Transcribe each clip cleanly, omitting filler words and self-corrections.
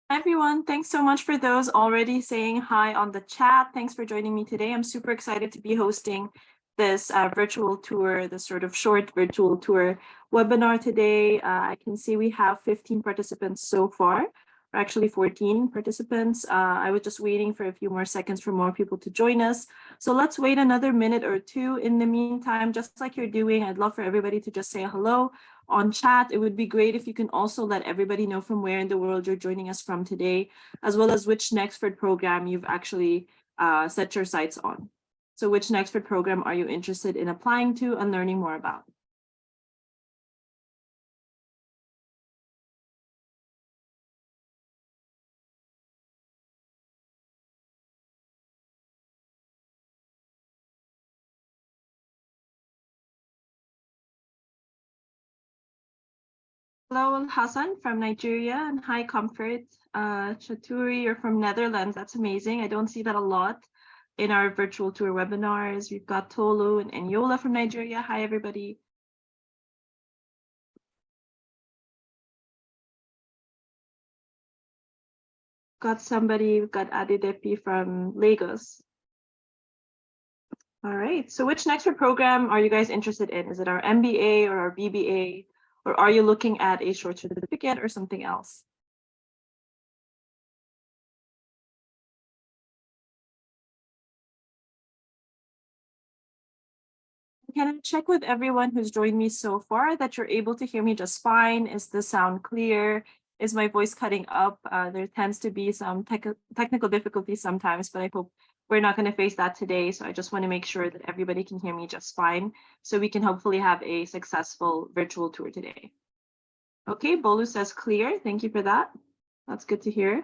Hi, everyone. Thanks so much for those already saying hi on the chat. Thanks for joining me today. I'm super excited to be hosting this virtual tour, this sort of short virtual tour webinar today. I can see we have 15 participants so far, or actually 14 participants. I was just waiting for a few more seconds for more people to join us. So let's wait another minute or two. In the meantime, just like you're doing, I'd love for everybody to just say hello on chat. It would be great if you can also let everybody know from where in the world you're joining us from today, as well as which Nexford program you've actually set your sights on. So which Nexford program are you interested in applying to and learning more about? Hello, Hassan from Nigeria, and hi, Comfort. Chaturi, you're from Netherlands. That's amazing. I don't see that a lot in our virtual tour webinars. We've got Tolu and Enyola from Nigeria. Hi, everybody. We've got Adedepi from Lagos. All right, so which Nexford program are you guys interested in? Is it our MBA or our BBA, or are you looking at a short certificate or something else? Can I check with everyone who's joined me so far that you're able to hear me just fine? Is the sound clear? Is my voice cutting up? There tends to be some technical difficulties sometimes, but I hope we're not going to face that today. So I just want to make sure that everybody can hear me just fine, so we can hopefully have a successful virtual tour today. Okay, Bolu says clear. Thank you for that. That's good to hear.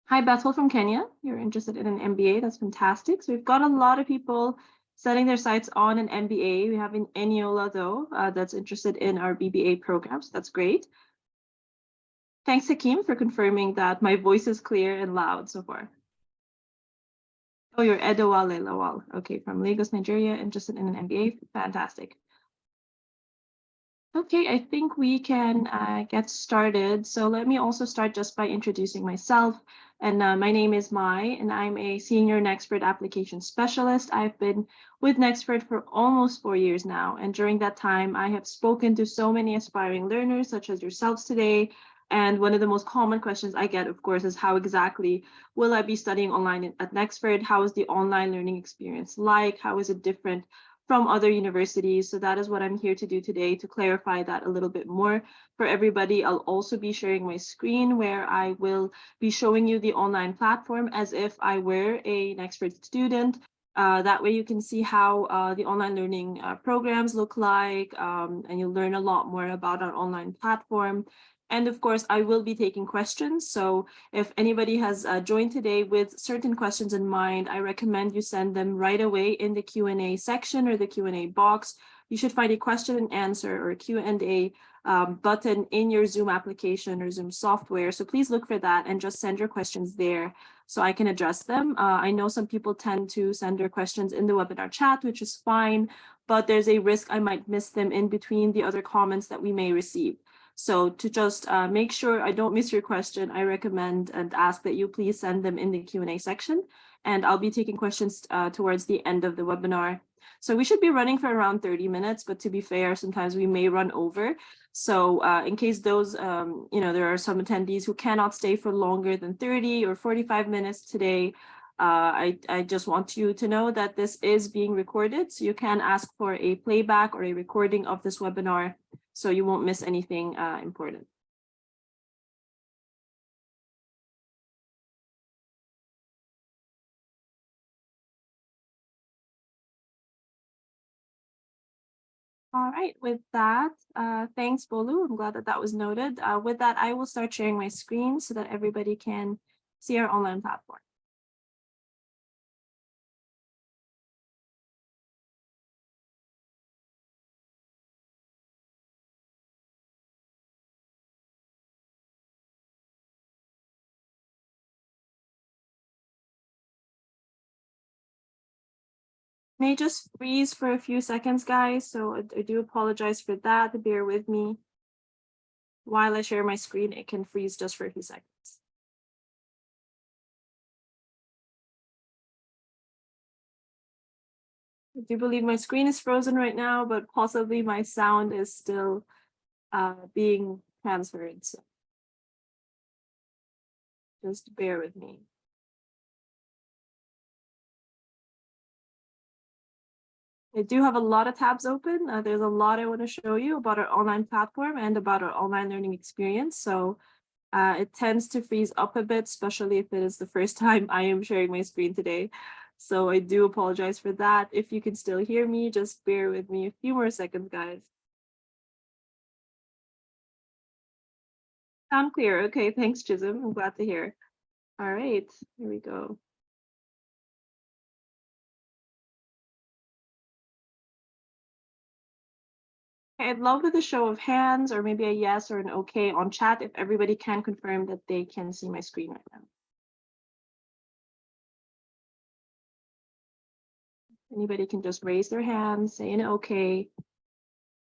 Hi, Bethel from Kenya. You're interested in an MBA. That's fantastic. So we've got a lot of people setting their sights on an MBA. We have an Eniola, though, that's interested in our BBA programs. That's great. Thanks, Hakeem, for confirming that my voice is clear and loud so far. Oh, you're Edowale Lawal. Okay, from Lagos, Nigeria, interested in an MBA. Fantastic. Okay, I think we can get started. So let me also start just by introducing myself. And my name is Mai, and I'm a senior Nexford Application Specialist. I've been with Nexford for almost 4 years now. And during that time, I have spoken to so many aspiring learners, such as yourselves today. And one of the most common questions I get, of course, is how exactly will I be studying online at Nexford? How is the online learning experience like? How is it different from other universities? So that is what I'm here to do today, to clarify that a little bit more for everybody. I'll also be sharing my screen where I will be showing you the online platform as if I were a Nexford student. That way you can see how the online learning programs look like, and you'll learn a lot more about our online platform. And of course, I will be taking questions. So if anybody has joined today with certain questions in mind, I recommend you send them right away in the Q&A section or the Q&A box. You should find a question and answer or Q&A button in your Zoom application or Zoom software. So please look for that and just send your questions there so I can address them. I know some people tend to send their questions in the webinar chat, which is fine, but there's a risk I might miss them in between the other comments that we may receive. So to just make sure I don't miss your question, I recommend and ask that you please send them in the Q&A section, and I'll be taking questions towards the end of the webinar. So we should be running for around 30 minutes, but to be fair, sometimes we may run over. So in case those, there are some attendees who cannot stay for longer than 30 or 45 minutes today, I just want you to know that this is being recorded, so you can ask for a playback or a recording of this webinar so you won't miss anything important. All right, with that, thanks, Bolu. I'm glad that that was noted. With that, I will start sharing my screen so that everybody can see our online platform. May just freeze for a few seconds, guys. So I do apologize for that. Bear with me. while I share my screen, it can freeze just for a few seconds. I do believe my screen is frozen right now, but possibly my sound is still being transferred. So just bear with me. I do have a lot of tabs open. There's a lot I want to show you about our online platform and about our online learning experience. So it tends to freeze up a bit, especially if it is the first time I am sharing my screen today. So I do apologize for that. If you can still hear me, just bear with me a few more seconds, guys. Sound clear? Okay, thanks, Chisholm. I'm glad to hear. All right, here we go. Okay, I'd love with a show of hands or maybe a yes or an okay on chat if everybody can confirm that they can see my screen right now. Anybody can just raise their hand, say an okay.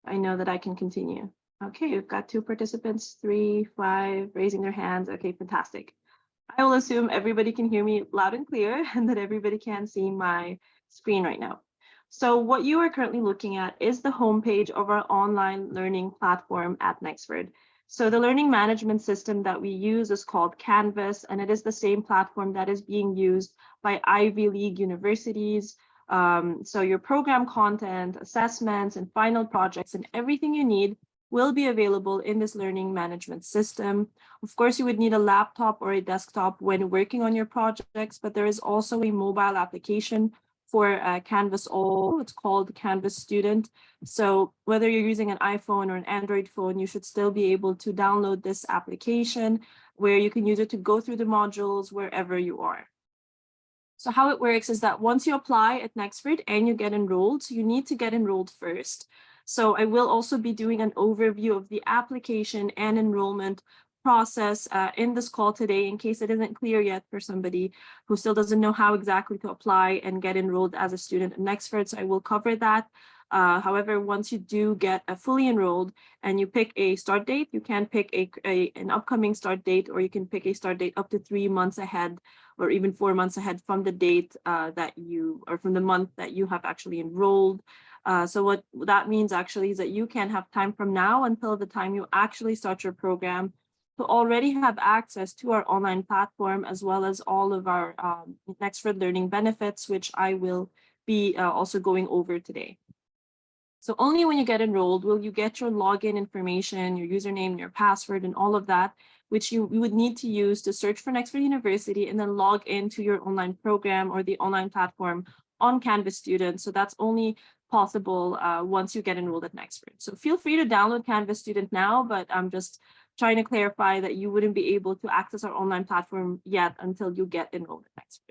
I know that I can continue. Okay, we've got 2 participants, 3, 5, raising their hands. Okay, fantastic. I will assume everybody can hear me loud and clear and that everybody can see my screen right now. So what you are currently looking at is the homepage of our online learning platform at Nexford. So the learning management system that we use is called Canvas, and it is the same platform that is being used by Ivy League universities. So your program content, assessments, and final projects, and everything you need will be available in this learning management system. Of course, you would need a laptop or a desktop when working on your projects, but there is also a mobile application for Canvas All. It's called Canvas Student. So whether you're using an iPhone or an Android phone, you should still be able to download this application where you can use it to go through the modules wherever you are. So how it works is that once you apply at Nexford and you get enrolled, you need to get enrolled first. So I will also be doing an overview of the application and enrollment process in this call today, in case it isn't clear yet for somebody who still doesn't know how exactly to apply and get enrolled as a student at Nexford. So I will cover that. However, once you do get fully enrolled and you pick a start date, you can pick an upcoming start date, or you can pick a start date up to 3 months ahead or even 4 months ahead from the date or from the month that you have actually enrolled. So what that means actually is that you can have time from now until the time you actually start your program to already have access to our online platform, as well as all of our Nexford learning benefits, which I will be also going over today. So only when you get enrolled will you get your login information, your username, your password, and all of that, which you would need to use to search for Nexford University and then log into your online program or the online platform on Canvas Student. So that's only possible once you get enrolled at Nexford. So feel free to download Canvas Student now, but I'm just trying to clarify that you wouldn't be able to access our online platform yet until you get enrolled at Nexford.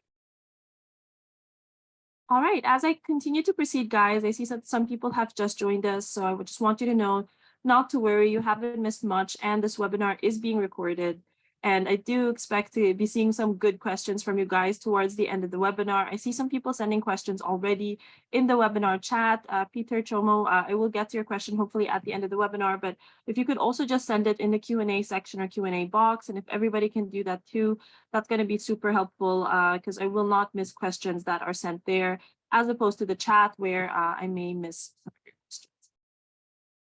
All right, as I continue to proceed, guys, I see that some people have just joined us, so I would just want you to know not to worry, you haven't missed much, and this webinar is being recorded. And I do expect to be seeing some good questions from you guys towards the end of the webinar. I see some people sending questions already in the webinar chat. Peter Chomo, I will get to your question hopefully at the end of the webinar, but if you could also just send it in the Q&A section or Q&A box, and if everybody can do that too, that's going to be super helpful because I will not miss questions that are sent there, as opposed to the chat where I may miss some of your questions.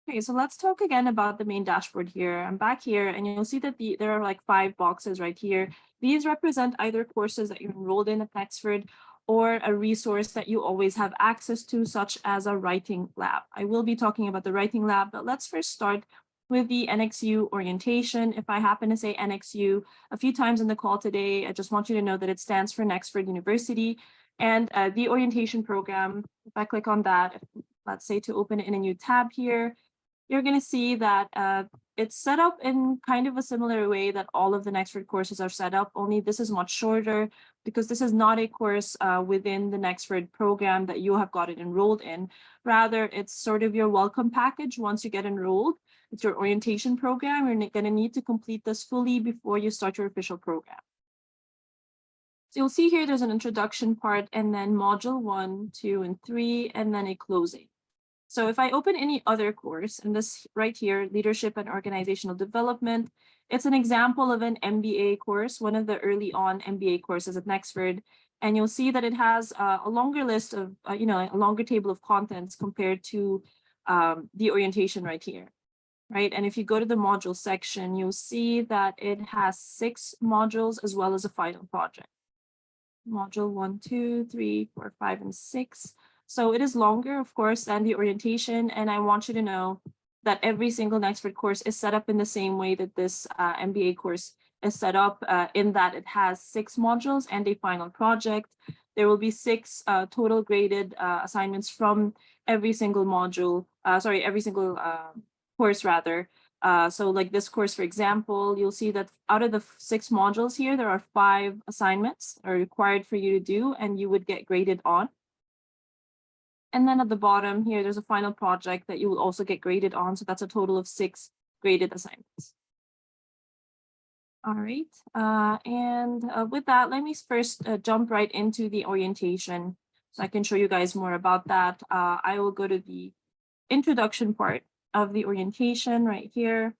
Okay, so let's talk again about the main dashboard here. I'm back here and you'll see that there are like 5 boxes right here. These represent either courses that you're enrolled in at Nexford or a resource that you always have access to, such as a writing lab. I will be talking about the writing lab, but let's first start with the NXU Orientation. If I happen to say NXU a few times in the call today, I just want you to know that it stands for Nexford University. And the orientation program, if I click on that, let's say to open it in a new tab here, you're going to see that it's set up in kind of a similar way that all of the Nexford courses are set up, only this is much shorter because this is not a course within the Nexford program that you have gotten enrolled in. Rather, it's sort of your welcome package once you get enrolled. It's your orientation program. You're going to need to complete this fully before you start your official program. So you'll see here there's an introduction part and then module 1, 2, and 3, and then a closing. So if I open any other course, and this right here, Leadership and Organizational Development, it's an example of an MBA course, one of the early on MBA courses at Nexford. And you'll see that it has a longer list of, a longer table of contents compared to the orientation right here, right? And if you go to the module section, you'll see that it has 6 modules as well as a final project. Module 1, 2, 3, 4, 5, and 6. So it is longer, of course, than the orientation. And I want you to know that every single Nexford course is set up in the same way that this MBA course is set up, in that it has 6 modules and a final project. There will be 6 total graded assignments from every single module, every single course rather. So like this course, for example, you'll see that out of the 6 modules here, there are 5 assignments are required for you to do, and you would get graded on. And then at the bottom here, there's a final project that you will also get graded on. So that's a total of 6 graded assignments. All right. With that, let me first jump right into the orientation so I can show you guys more about that. I will go to the introduction part of the orientation right here.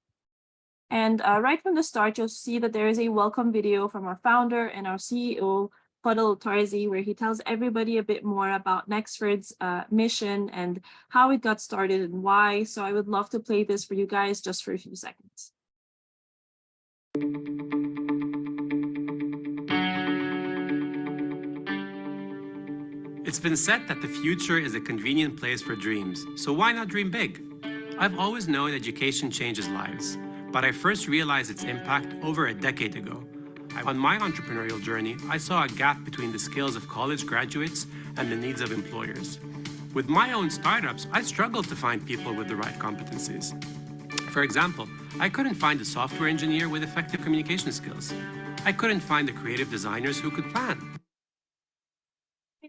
And right from the start, you'll see that there is a welcome video from our founder and our CEO, Fadl Tarzi, where he tells everybody a bit more about Nexford's mission and how it got started and why. So I would love to play this for you guys just for a few seconds. It's been said that the future is a convenient place for dreams, so why not dream big? I've always known education changes lives, but I first realized its impact over a decade ago. On my entrepreneurial journey, I saw a gap between the skills of college graduates and the needs of employers. With my own startups, I struggled to find people with the right competencies. For example, I couldn't find a software engineer with effective communication skills. I couldn't find the creative designers who could plan.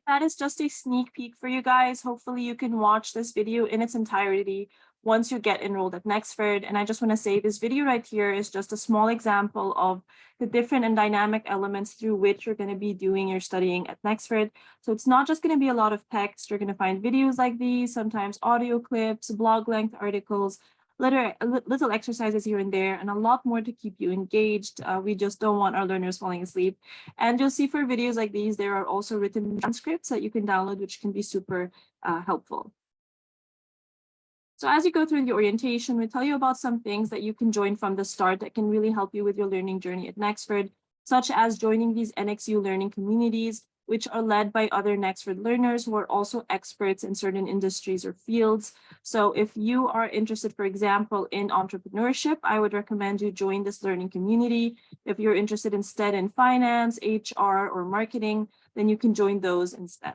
That is just a sneak peek for you guys. Hopefully you can watch this video in its entirety once you get enrolled at Nexford. And I just want to say this video right here is just a small example of the different and dynamic elements through which you're going to be doing your studying at Nexford. So it's not just going to be a lot of text. You're going to find videos like these, sometimes audio clips, blog length articles, little exercises here and there, and a lot more to keep you engaged. We just don't want our learners falling asleep. And you'll see for videos like these, there are also written transcripts that you can download, which can be super helpful. So as you go through the orientation, we tell you about some things that you can join from the start that can really help you with your learning journey at Nexford, such as joining these NXU learning communities, which are led by other Nexford learners who are also experts in certain industries or fields. So if you are interested, for example, in entrepreneurship, I would recommend you join this learning community. If you're interested instead in finance, HR, or marketing, then you can join those instead.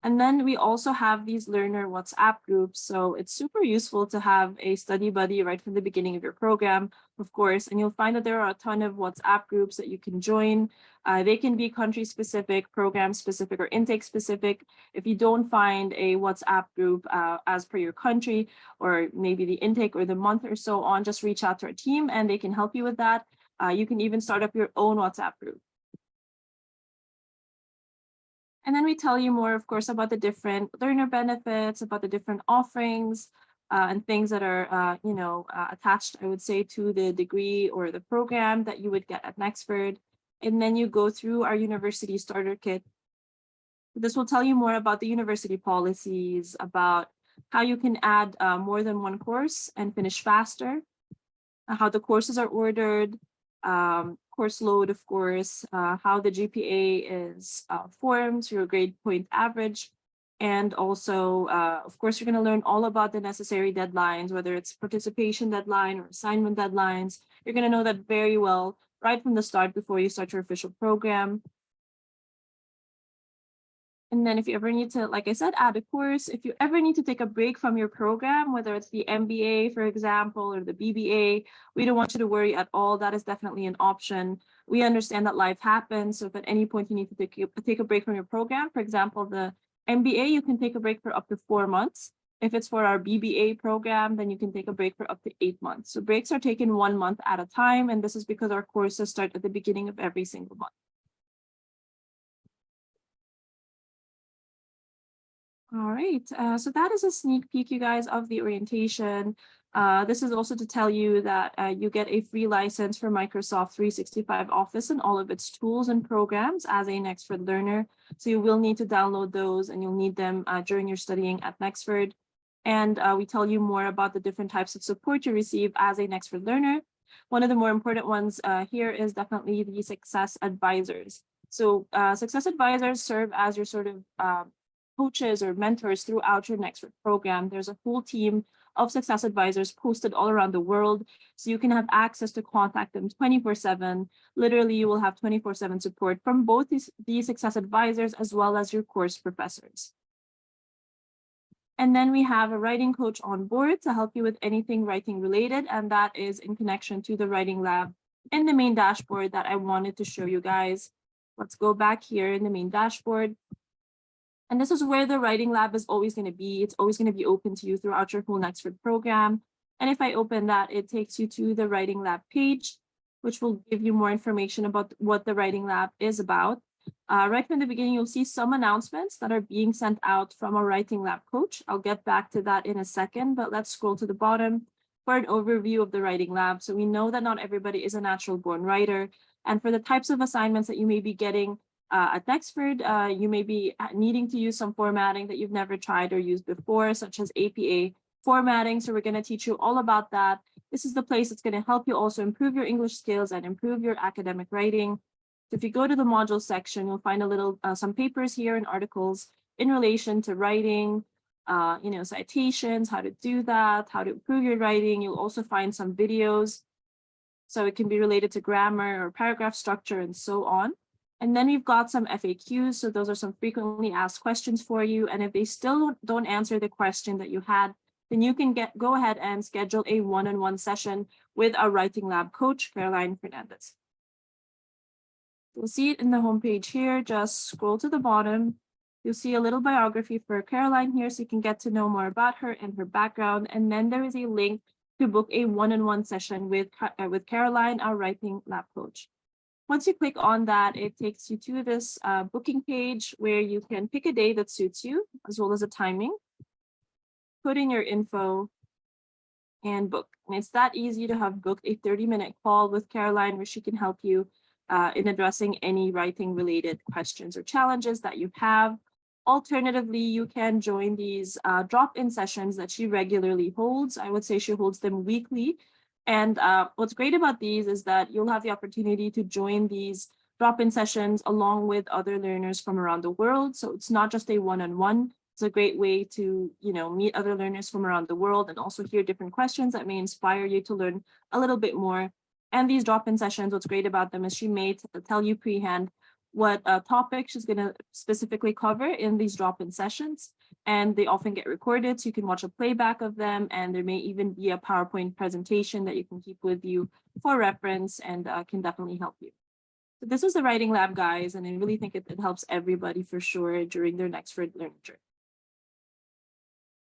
And then we also have these learner WhatsApp groups. So it's super useful to have a study buddy right from the beginning of your program, of course, and you'll find that there are a ton of WhatsApp groups that you can join. They can be country specific, program specific, or intake specific. If you don't find a WhatsApp group as per your country, or maybe the intake or the month or so on, just reach out to our team and they can help you with that. You can even start up your own WhatsApp group. And then we tell you more, of course, about the different learner benefits, about the different offerings and things that are, attached, I would say, to the degree or the program that you would get at Nexford. And then you go through our university starter kit. This will tell you more about the university policies, about how you can add more than one course and finish faster, how the courses are ordered, course load, of course, how the GPA is formed, your grade point average, and also, of course, you're going to learn all about the necessary deadlines, whether it's participation deadline or assignment deadlines. You're going to know that very well right from the start before you start your official program. And then if you ever need to, like I said, add a course, if you ever need to take a break from your program, whether it's the MBA, for example, or the BBA, we don't want you to worry at all. That is definitely an option. We understand that life happens. So if at any point you need to take a break from your program, for example, the MBA, you can take a break for up to 4 months. If it's for our BBA program, then you can take a break for up to 8 months. So breaks are taken 1 month at a time. And this is because our courses start at the beginning of every single month. All right, so that is a sneak peek, you guys, of the orientation. This is also to tell you that you get a free license for Microsoft 365 Office and all of its tools and programs as a Nexford learner. So you will need to download those and you'll need them during your studying at Nexford. And we tell you more about the different types of support you receive as a Nexford learner. One of the more important ones here is definitely the success advisors. So success advisors serve as your sort of coaches or mentors throughout your Nexford program. There's a whole team of success advisors posted all around the world. So you can have access to contact them 24/7. Literally, you will have 24/7 support from both these success advisors as well as your course professors. And then we have a writing coach on board to help you with anything writing related. And that is in connection to the writing lab in the main dashboard that I wanted to show you guys. Let's go back here in the main dashboard. And this is where the writing lab is always going to be. It's always going to be open to you throughout your whole Nexford program. And if I open that, it takes you to the writing lab page, which will give you more information about what the writing lab is about. Right from the beginning, you'll see some announcements that are being sent out from a writing lab coach. I'll get back to that in a second, but let's scroll to the bottom for an overview of the writing lab. So we know that not everybody is a natural born writer. And for the types of assignments that you may be getting at Nexford, you may be needing to use some formatting that you've never tried or used before, such as APA formatting. So we're going to teach you all about that. This is the place that's going to help you also improve your English skills and improve your academic writing. So if you go to the module section, you'll find a little some papers here and articles in relation to writing, citations, how to do that, how to improve your writing. You'll also find some videos. So it can be related to grammar or paragraph structure and so on. And then we've got some FAQs. So those are some frequently asked questions for you. And if they still don't answer the question that you had, then you can go ahead and schedule a one-on-one session with our writing lab coach, Caroline Fernandez. You'll see it in the homepage here. Just scroll to the bottom. You'll see a little biography for Caroline here, so you can get to know more about her and her background. And then there is a link to book a one-on-one session with Caroline, our writing lab coach. Once you click on that, it takes you to this booking page where you can pick a day that suits you, as well as a timing, put in your info, and book. And it's that easy to have booked a 30-minute call with Caroline where she can help you in addressing any writing-related questions or challenges that you have. Alternatively, you can join these drop-in sessions that she regularly holds. I would say she holds them weekly. And what's great about these is that you'll have the opportunity to join these drop-in sessions along with other learners from around the world. So it's not just a one-on-one. It's a great way to, meet other learners from around the world and also hear different questions that may inspire you to learn a little bit more. And these drop-in sessions, what's great about them is she may tell you pre-hand what topic she's going to specifically cover in these drop-in sessions. And they often get recorded, so you can watch a playback of them. And there may even be a PowerPoint presentation that you can keep with you for reference and can definitely help you. So this is the writing lab, guys, and I really think it helps everybody for sure during their Nexford learning journey.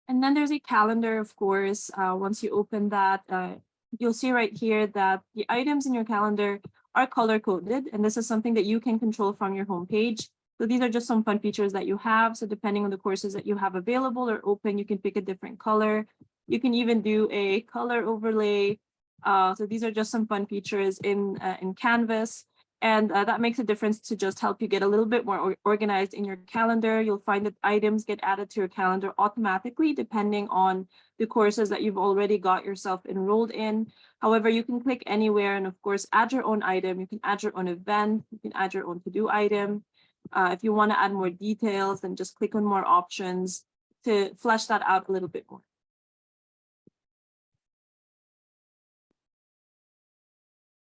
And then there's a calendar, of course. Once you open that, you'll see right here that the items in your calendar are color-coded, and this is something that you can control from your homepage. So these are just some fun features that you have. So depending on the courses that you have available or open, you can pick a different color. You can even do a color overlay. So these are just some fun features in Canvas. And that makes a difference to just help you get a little bit more organized in your calendar. You'll find that items get added to your calendar automatically, depending on the courses that you've already got yourself enrolled in. However, you can click anywhere and of course, add your own item. You can add your own event. You can add your own to-do item. If you want to add more details, then just click on more options to flesh that out a little bit more.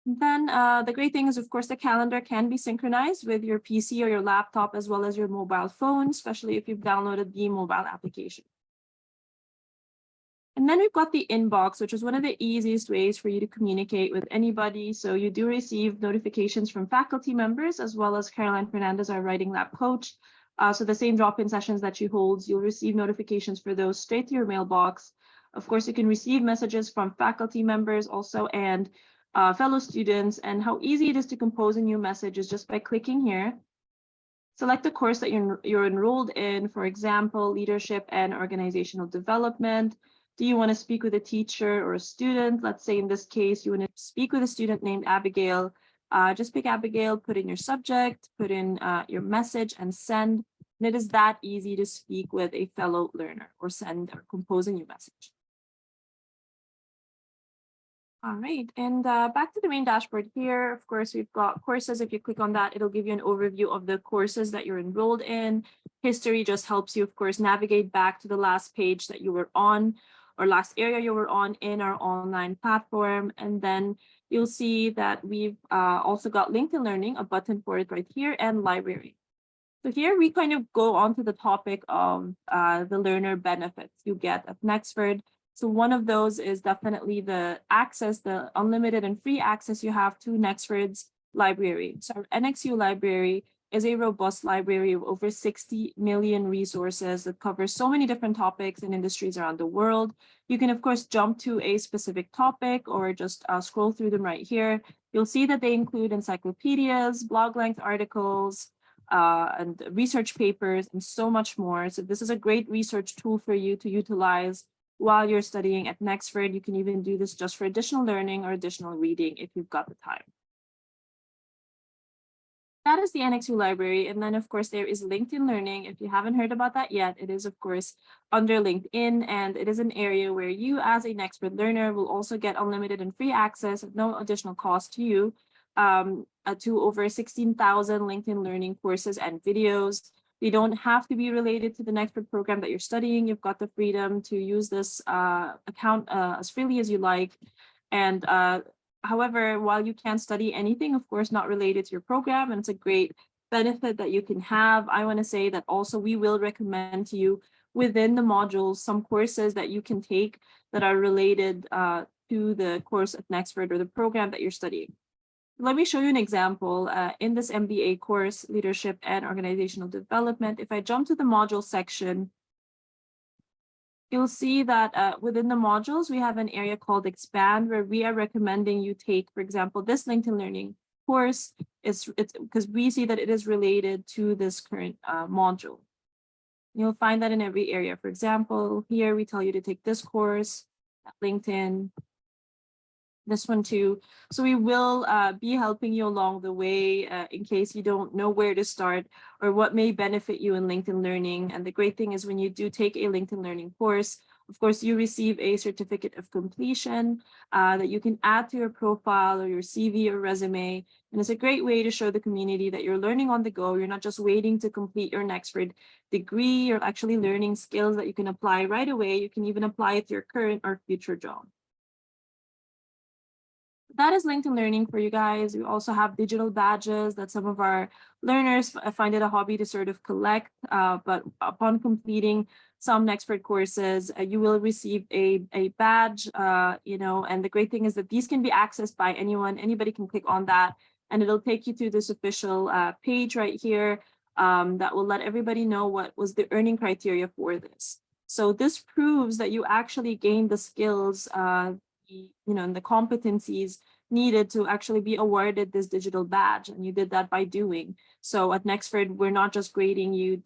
Then the great thing is, of course, the calendar can be synchronized with your PC or your laptop, as well as your mobile phone, especially if you've downloaded the mobile application. And then we've got the inbox, which is one of the easiest ways for you to communicate with anybody. So you do receive notifications from faculty members, as well as Caroline Fernandez, our writing lab coach. So the same drop-in sessions that she holds, you'll receive notifications for those straight to your mailbox. Of course, you can receive messages from faculty members also and fellow students, and how easy it is to compose a new message is just by clicking here. Select the course that you're enrolled in, for example, leadership and organizational development. Do you want to speak with a teacher or a student? Let's say in this case, you want to speak with a student named Abigail. Just pick Abigail, put in your subject, put in your message and send. And it is that easy to speak with a fellow learner or send or compose a new message. All right, and back to the main dashboard here. Of course, we've got courses. If you click on that, it'll give you an overview of the courses that you're enrolled in. History just helps you, of course, navigate back to the last page that you were on or last area you were on in our online platform. And then you'll see that we've also got LinkedIn Learning, a button for it right here, and library. So here we kind of go on to the topic of the learner benefits you get at Nexford. So one of those is definitely the access, the unlimited and free access you have to Nexford's library. So our NXU library is a robust library of over 60 million resources that covers so many different topics and industries around the world. You can, of course, jump to a specific topic or just scroll through them right here. You'll see that they include encyclopedias, blog-length articles, and research papers, and so much more. So this is a great research tool for you to utilize while you're studying at Nexford. You can even do this just for additional learning or additional reading if you've got the time. That is the NXU library. And then, of course, there is LinkedIn Learning. If you haven't heard about that yet, it is, of course, under LinkedIn. And it is an area where you, as a Nexford learner, will also get unlimited and free access at no additional cost to you to over 16,000 LinkedIn Learning courses and videos. They don't have to be related to the Nexford program that you're studying. You've got the freedom to use this account as freely as you like. And however, while you can study anything, of course, not related to your program, and it's a great benefit that you can have, I want to say that also we will recommend to you within the modules some courses that you can take that are related to the course at Nexford or the program that you're studying. Let me show you an example. In this MBA course, Leadership and Organizational Development, if I jump to the module section, you'll see that within the modules, we have an area called Expand, where we are recommending you take, for example, this LinkedIn Learning course. It's because we see that it is related to this current module. You'll find that in every area. For example, here we tell you to take this course at LinkedIn, this one too. So we will be helping you along the way in case you don't know where to start or what may benefit you in LinkedIn Learning. And the great thing is when you do take a LinkedIn Learning course, of course, you receive a certificate of completion that you can add to your profile or your CV or resume. And it's a great way to show the community that you're learning on the go. You're not just waiting to complete your Nexford degree. You're actually learning skills that you can apply right away. You can even apply it to your current or future job. That is LinkedIn Learning for you guys. We also have digital badges that some of our learners find it a hobby to sort of collect, but upon completing some Nexford courses, you will receive a badge, and the great thing is that these can be accessed by anyone. Anybody can click on that and it'll take you to this official page right here that will let everybody know what was the earning criteria for this. So this proves that you actually gained the skills and the competencies needed to actually be awarded this digital badge, and you did that by doing. So at Nexford, we're not just grading you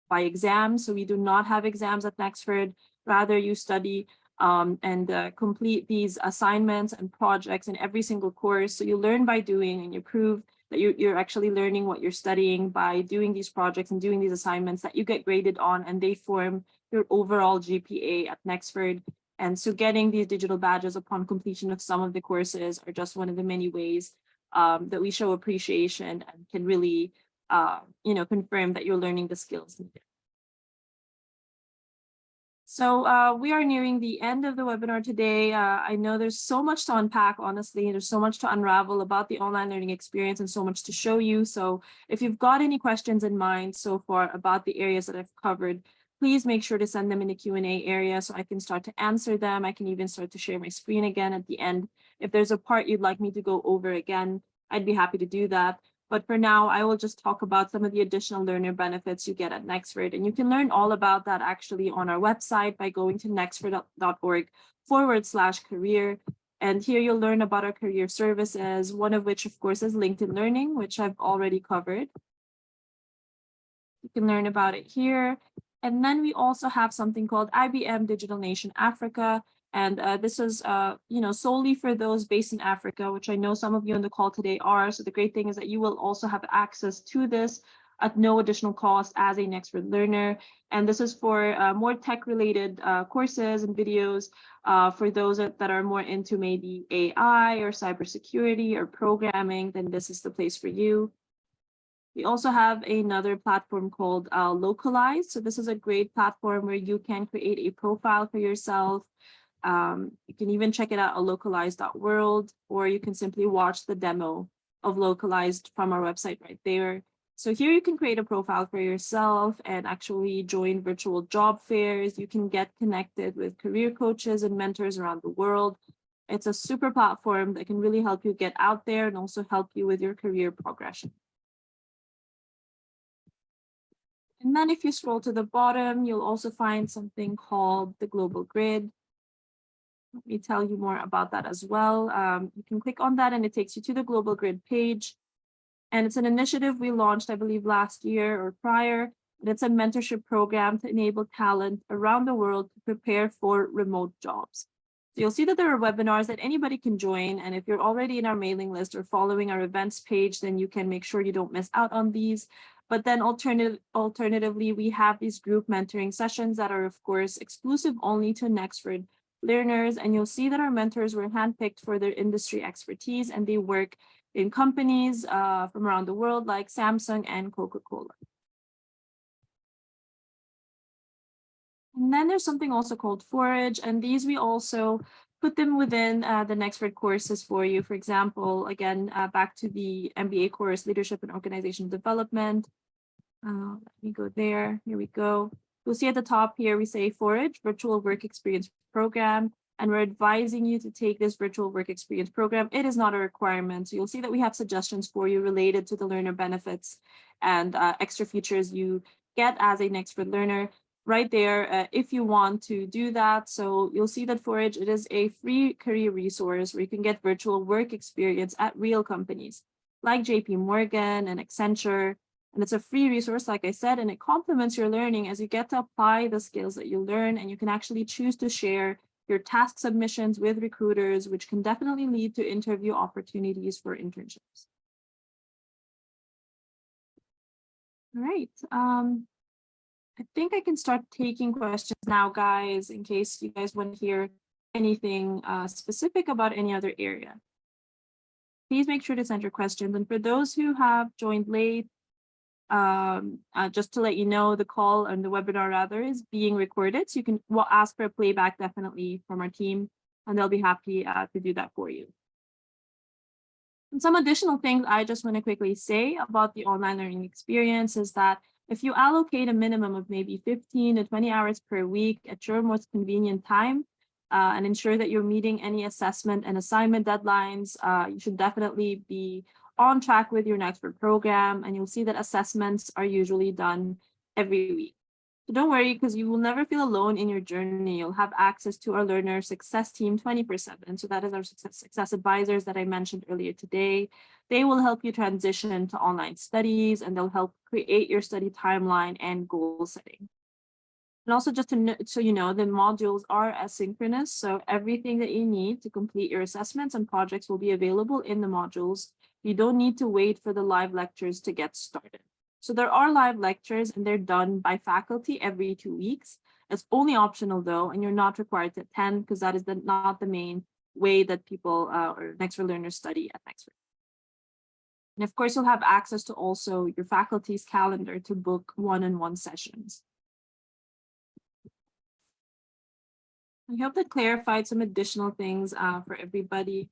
by exams, so we do not have exams at Nexford. Rather, you study and complete these assignments and projects in every single course. So you learn by doing, and you prove that you're actually learning what you're studying by doing these projects and doing these assignments that you get graded on, and they form your overall GPA at Nexford. And so getting these digital badges upon completion of some of the courses are just one of the many ways that we show appreciation and can really, confirm that you're learning the skills needed. So we are nearing the end of the webinar today. I know there's so much to unpack, honestly. There's so much to unravel about the online learning experience and so much to show you. So if you've got any questions in mind so far about the areas that I've covered, please make sure to send them in the Q&A area so I can start to answer them. I can even start to share my screen again at the end. If there's a part you'd like me to go over again, I'd be happy to do that. But for now, I will just talk about some of the additional learner benefits you get at Nexford. And you can learn all about that actually on our website by going to nexford.org/career. And here you'll learn about our career services, one of which, of course, is LinkedIn Learning, which I've already covered. You can learn about it here. And then we also have something called IBM Digital Nation Africa. And this is solely for those based in Africa, which I know some of you on the call today are. So the great thing is that you will also have access to this at no additional cost as a Nexford learner. And this is for more tech-related courses and videos for those that are more into maybe AI or cybersecurity or programming, then this is the place for you. We also have another platform called Localize. So this is a great platform where you can create a profile for yourself. You can even check it out at localize.world, or you can simply watch the demo of Localized from our website right there. So here you can create a profile for yourself and actually join virtual job fairs. You can get connected with career coaches and mentors around the world. It's a super platform that can really help you get out there and also help you with your career progression. And then if you scroll to the bottom, you'll also find something called the Global Grid. Let me tell you more about that as well. You can click on that and it takes you to the Global Grid page. And it's an initiative we launched, I believe, last year or prior. And it's a mentorship program to enable talent around the world to prepare for remote jobs. So you'll see that there are webinars that anybody can join. And if you're already in our mailing list or following our events page, then you can make sure you don't miss out on these. But then alternatively, we have these group mentoring sessions that are, of course, exclusive only to Nexford learners. And you'll see that our mentors were handpicked for their industry expertise, and they work in companies from around the world like Samsung and Coca-Cola. And then there's something also called Forage, and these we also put them within the Nexford courses for you. For example, again, back to the MBA course, Leadership and Organizational Development. Let me go there. Here we go. You'll see at the top here, we say Forage, Virtual Work Experience Program. And we're advising you to take this virtual work experience program. It is not a requirement. So you'll see that we have suggestions for you related to the learner benefits and extra features you get as a Nexford learner right there if you want to do that. So you'll see that Forage, it is a free career resource where you can get virtual work experience at real companies like JP Morgan and Accenture. And it's a free resource, like I said, and it complements your learning as you get to apply the skills that you learn, and you can actually choose to share your task submissions with recruiters, which can definitely lead to interview opportunities for internships. All right. I think I can start taking questions now, guys, in case you guys want to hear anything specific about any other area. Please make sure to send your questions. And for those who have joined late, just to let you know, the call and the webinar rather is being recorded. So you can ask for a playback definitely from our team, and they'll be happy to do that for you. And some additional things I just want to quickly say about the online learning experience is that if you allocate a minimum of maybe 15 to 20 hours per week at your most convenient time, and ensure that you're meeting any assessment and assignment deadlines, you should definitely be on track with your Nexford program, and you'll see that assessments are usually done every week. So don't worry, because you will never feel alone in your journey. You'll have access to our learner success team 24/7. So that is our success advisors that I mentioned earlier today. They will help you transition to online studies, and they'll help create your study timeline and goal setting. And also just so you know, the modules are asynchronous. So everything that you need to complete your assessments and projects will be available in the modules. You don't need to wait for the live lectures to get started. So there are live lectures and they're done by faculty every 2 weeks. It's only optional though, and you're not required to attend because that is not the main way that people or Nexford learners study at Nexford. And of course, you'll have access to also your faculty's calendar to book one-on-one sessions. I hope that clarified some additional things for everybody.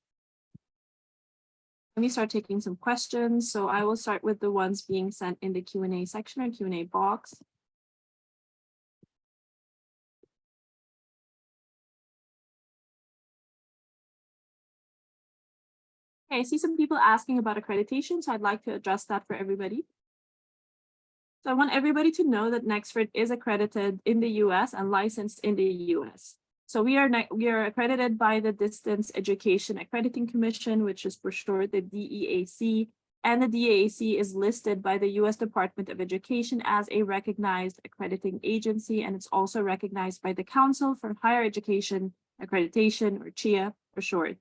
Let me start taking some questions. So I will start with the ones being sent in the Q&A section or Q&A box. Okay, I see some people asking about accreditation, so I'd like to address that for everybody. So I want everybody to know that Nexford is accredited in the US and licensed in the US. So we are accredited by the Distance Education Accrediting Commission, which is for short the DEAC. And the DAAC is listed by the US Department of Education as a recognized accrediting agency, and it's also recognized by the Council for Higher Education Accreditation, or CHIA for short.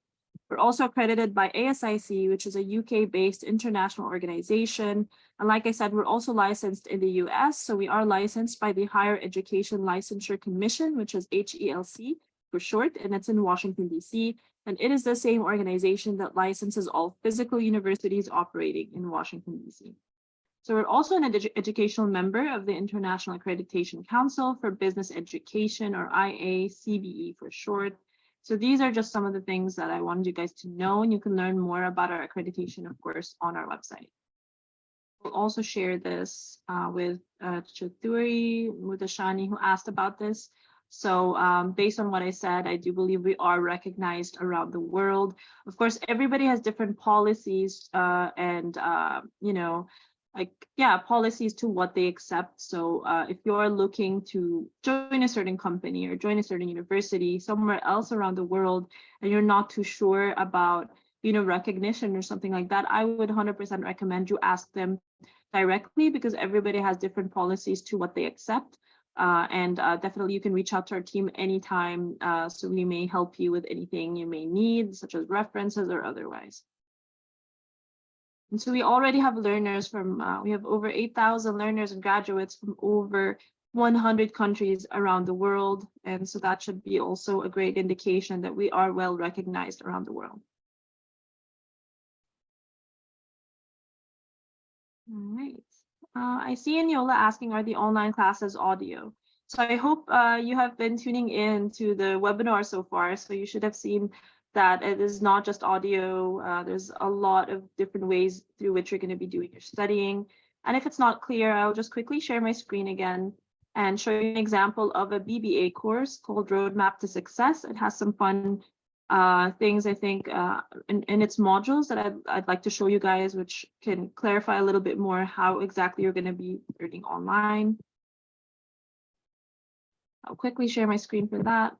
We're also accredited by ASIC, which is a UK-based international organization. And like I said, we're also licensed in the US. So we are licensed by the Higher Education Licensure Commission, which is HELC for short, and it's in Washington, D.C. And it is the same organization that licenses all physical universities operating in Washington, D.C. So we're also an educational member of the International Accreditation Council for Business Education, or IACBE for short. So these are just some of the things that I wanted you guys to know, and you can learn more about our accreditation, of course, on our website. We'll also share this with Chathuri Mudashani, who asked about this. So based on what I said, I do believe we are recognized around the world. Of course, everybody has different policies and, you know, like, yeah, policies to what they accept. So if you're looking to join a certain company or join a certain university somewhere else around the world, and you're not too sure about, you know, recognition or something like that, I would 100% recommend you ask them directly, because everybody has different policies to what they accept. And definitely you can reach out to our team anytime, so we may help you with anything you may need, such as references or otherwise. And so we already have learners from, we have over 8,000 learners and graduates from over 100 countries around the world. And so that should be also a great indication that we are well recognized around the world. All right. I see Eniola asking, are the online classes audio? So I hope you have been tuning in to the webinar so far. So you should have seen that it is not just audio. There's a lot of different ways through which you're going to be doing your studying. And if it's not clear, I'll just quickly share my screen again and show you an example of a BBA course called Roadmap to Success. It has some fun things, I think, in its modules that I'd like to show you guys, which can clarify a little bit more how exactly you're going to be learning online. I'll quickly share my screen for that.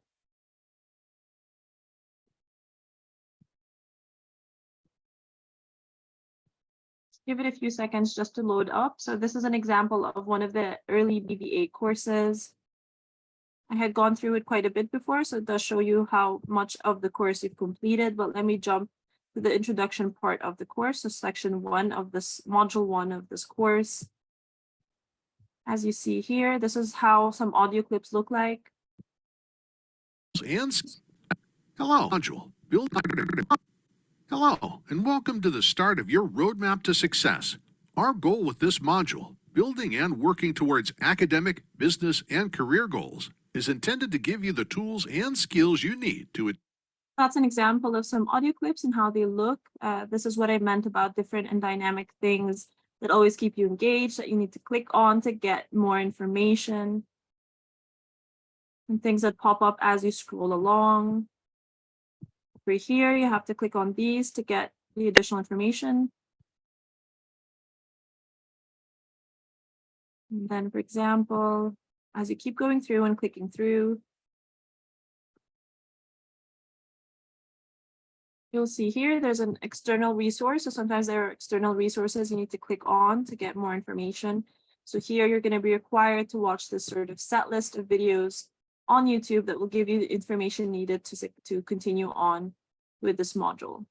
Give it a few seconds just to load up. So this is an example of one of the early BBA courses. I had gone through it quite a bit before, so it does show you how much of the course you've completed, but let me jump to the introduction part of the course. So section 1 of this, module 1 of this course. As you see here, this is how some audio clips look like. And hello, module. Hello, and welcome to the start of your roadmap to success. Our goal with this module, building and working towards academic, business, and career goals, is intended to give you the tools and skills you need to. That's an example of some audio clips and how they look. This is what I meant about different and dynamic things that always keep you engaged, that you need to click on to get more information. And things that pop up as you scroll along. Over here, you have to click on these to get the additional information. And then, for example, as you keep going through and clicking through, you'll see here there's an external resource. So sometimes there are external resources you need to click on to get more information. So here you're going to be required to watch this sort of set list of videos on YouTube that will give you the information needed to continue on with this module.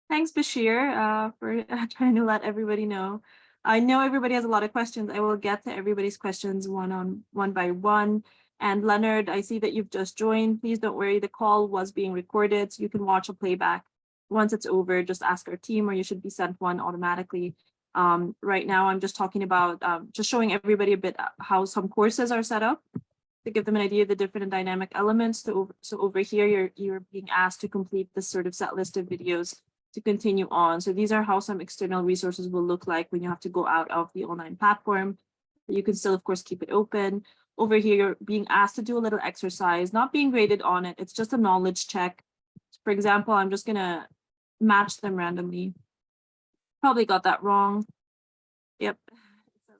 Thanks, Bashir, for trying to let everybody know. I know everybody has a lot of questions. I will get to everybody's questions one by one. And Leonard, I see that you've just joined. Please don't worry, the call was being recorded, so you can watch a playback. Once it's over, just ask our team, or you should be sent one automatically. Right now, I'm just talking about just showing everybody a bit how some courses are set up to give them an idea of the different and dynamic elements. So over here, you're being asked to complete this sort of set list of videos to continue on. So these are how some external resources will look like when you have to go out of the online platform. You can still, of course, keep it open. Over here, you're being asked to do a little exercise, not being graded on it. It's just a knowledge check. For example, I'm just going to match them randomly. Probably got that wrong. Yep,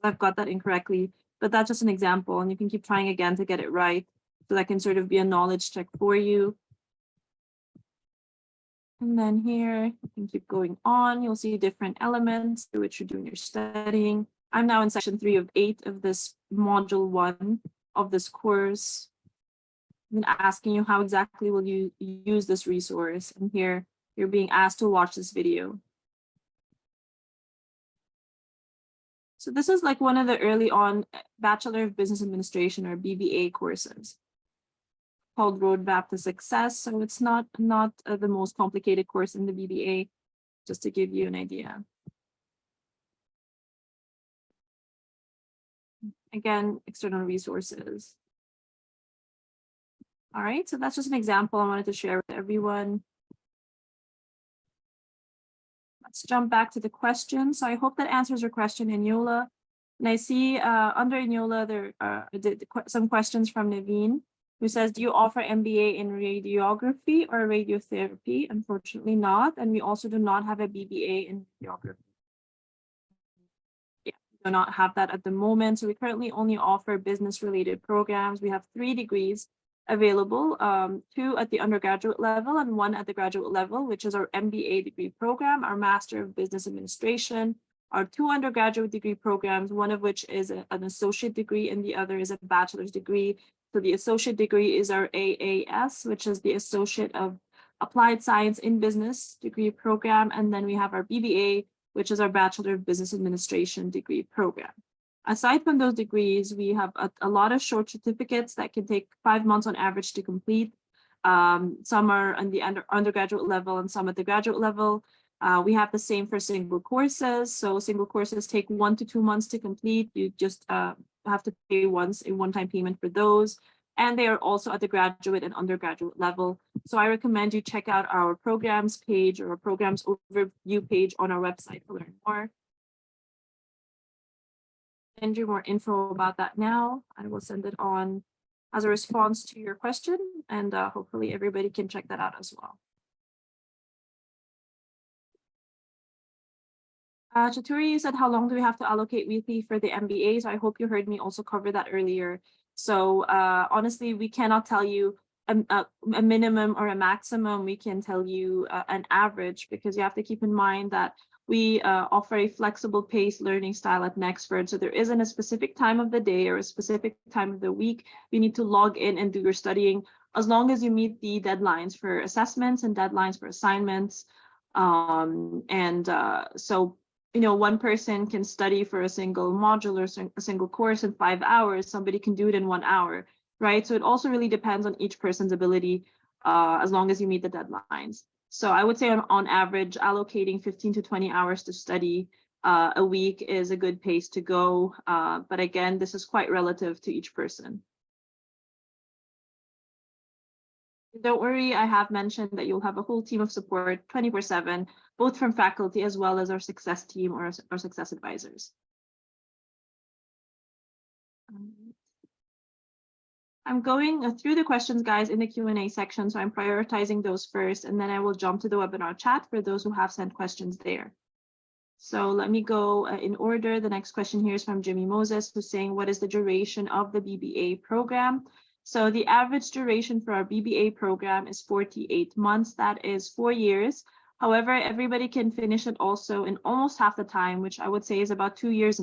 I've got that incorrectly, but that's just an example, and you can keep trying again to get it right. So that can sort of be a knowledge check for you. And then here, you can keep going on. You'll see different elements through which you're doing your studying. I'm now in section 3 of 8 of this module 1 of this course. I'm asking you how exactly will you use this resource. And here, you're being asked to watch this video. So this is like one of the early on Bachelor of Business Administration or BBA courses called Roadmap to Success. So it's not the most complicated course in the BBA, just to give you an idea. Again, external resources. All right, so that's just an example I wanted to share with everyone. Let's jump back to the question. So I hope that answers your question, Enyola. And I see under Enyola, there are some questions from Naveen, who says, do you offer MBA in radiography or radiotherapy? Unfortunately not. And we also do not have a BBA in radiography. Yeah, we do not have that at the moment. So we currently only offer business-related programs. We have 3 degrees available, 2 at the undergraduate level and 1 at the graduate level, which is our MBA degree program, our Master of Business Administration, our 2 undergraduate degree programs, one of which is an associate degree and the other is a bachelor's degree. So the associate degree is our AAS, which is the Associate of Applied Science in Business degree program. And then we have our BBA, which is our Bachelor of Business Administration degree program. Aside from those degrees, we have a lot of short certificates that can take 5 months on average to complete. Some are on the undergraduate level and some at the graduate level. We have the same for single courses. So single courses take 1 to 2 months to complete. You just have to pay a one-time payment for those. And they are also at the graduate and undergraduate level. So I recommend you check out our programs page or our programs overview page on our website to learn more. Send you more info about that now. I will send it on as a response to your question, and hopefully everybody can check that out as well. Chaturi said, how long do we have to allocate weekly for the MBA? So I hope you heard me also cover that earlier. So honestly, we cannot tell you a minimum or a maximum. We can tell you an average, because you have to keep in mind that we offer a flexible paced learning style at Nexford. So there isn't a specific time of the day or a specific time of the week you need to log in and do your studying, as long as you meet the deadlines for assessments and deadlines for assignments. So, you know, one person can study for a single module or a single course in 5 hours. Somebody can do it in 1 hour, right? So it also really depends on each person's ability, as long as you meet the deadlines. So I would say on average, allocating 15 to 20 hours to study a week is a good pace to go. But again, this is quite relative to each person. Don't worry, I have mentioned that you'll have a whole team of support 24/7, both from faculty as well as our success team or our success advisors. I'm going through the questions, guys, in the Q&A section, so I'm prioritizing those first, and then I will jump to the webinar chat for those who have sent questions there. So let me go in order. The next question here is from Jimmy Moses, who's saying, what is the duration of the BBA program? So the average duration for our BBA program is 48 months. That is 4 years. However, everybody can finish it also in almost half the time, which I would say is about 2.5 years.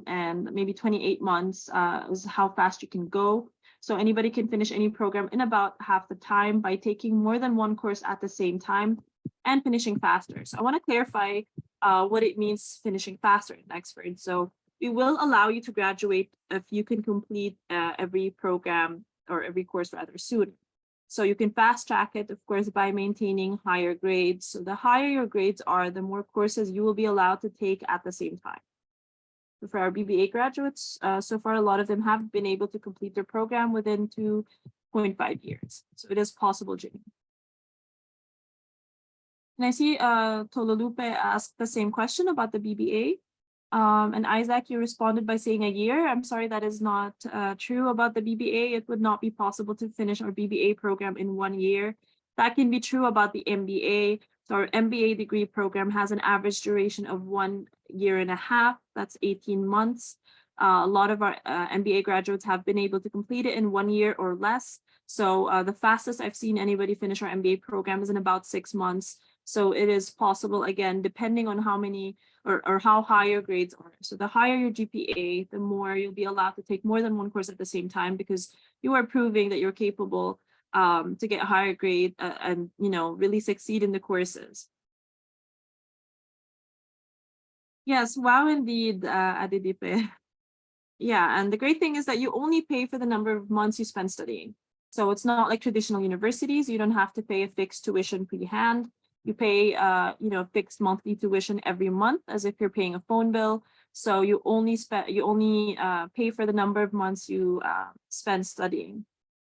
And maybe 28 months is how fast you can go. So anybody can finish any program in about half the time by taking more than one course at the same time and finishing faster. So I want to clarify what it means finishing faster in Nexford. So we will allow you to graduate if you can complete every program or every course rather sooner. So you can fast track it, of course, by maintaining higher grades. So the higher your grades are, the more courses you will be allowed to take at the same time. For our BBA graduates, so far, a lot of them have been able to complete their program within 2.5 years. So it is possible, Jimmy. And I see Tololupe asked the same question about the BBA. And Isaac, you responded by saying a year. I'm sorry, that is not true about the BBA. It would not be possible to finish our BBA program in 1 year. That can be true about the MBA. So our MBA degree program has an average duration of 1.5 years. That's 18 months. A lot of our MBA graduates have been able to complete it in 1 year or less. So the fastest I've seen anybody finish our MBA program is in about 6 months. So it is possible, again, depending on how many or how high your grades are. So the higher your GPA, the more you'll be allowed to take more than one course at the same time, because you are proving that you're capable to get a higher grade and really succeed in the courses. Yes, wow, indeed, Adidipe. Yeah, and the great thing is that you only pay for the number of months you spend studying. So it's not like traditional universities. You don't have to pay a fixed tuition pre-hand. You pay, fixed monthly tuition every month as if you're paying a phone bill. So you only pay for the number of months you spend studying.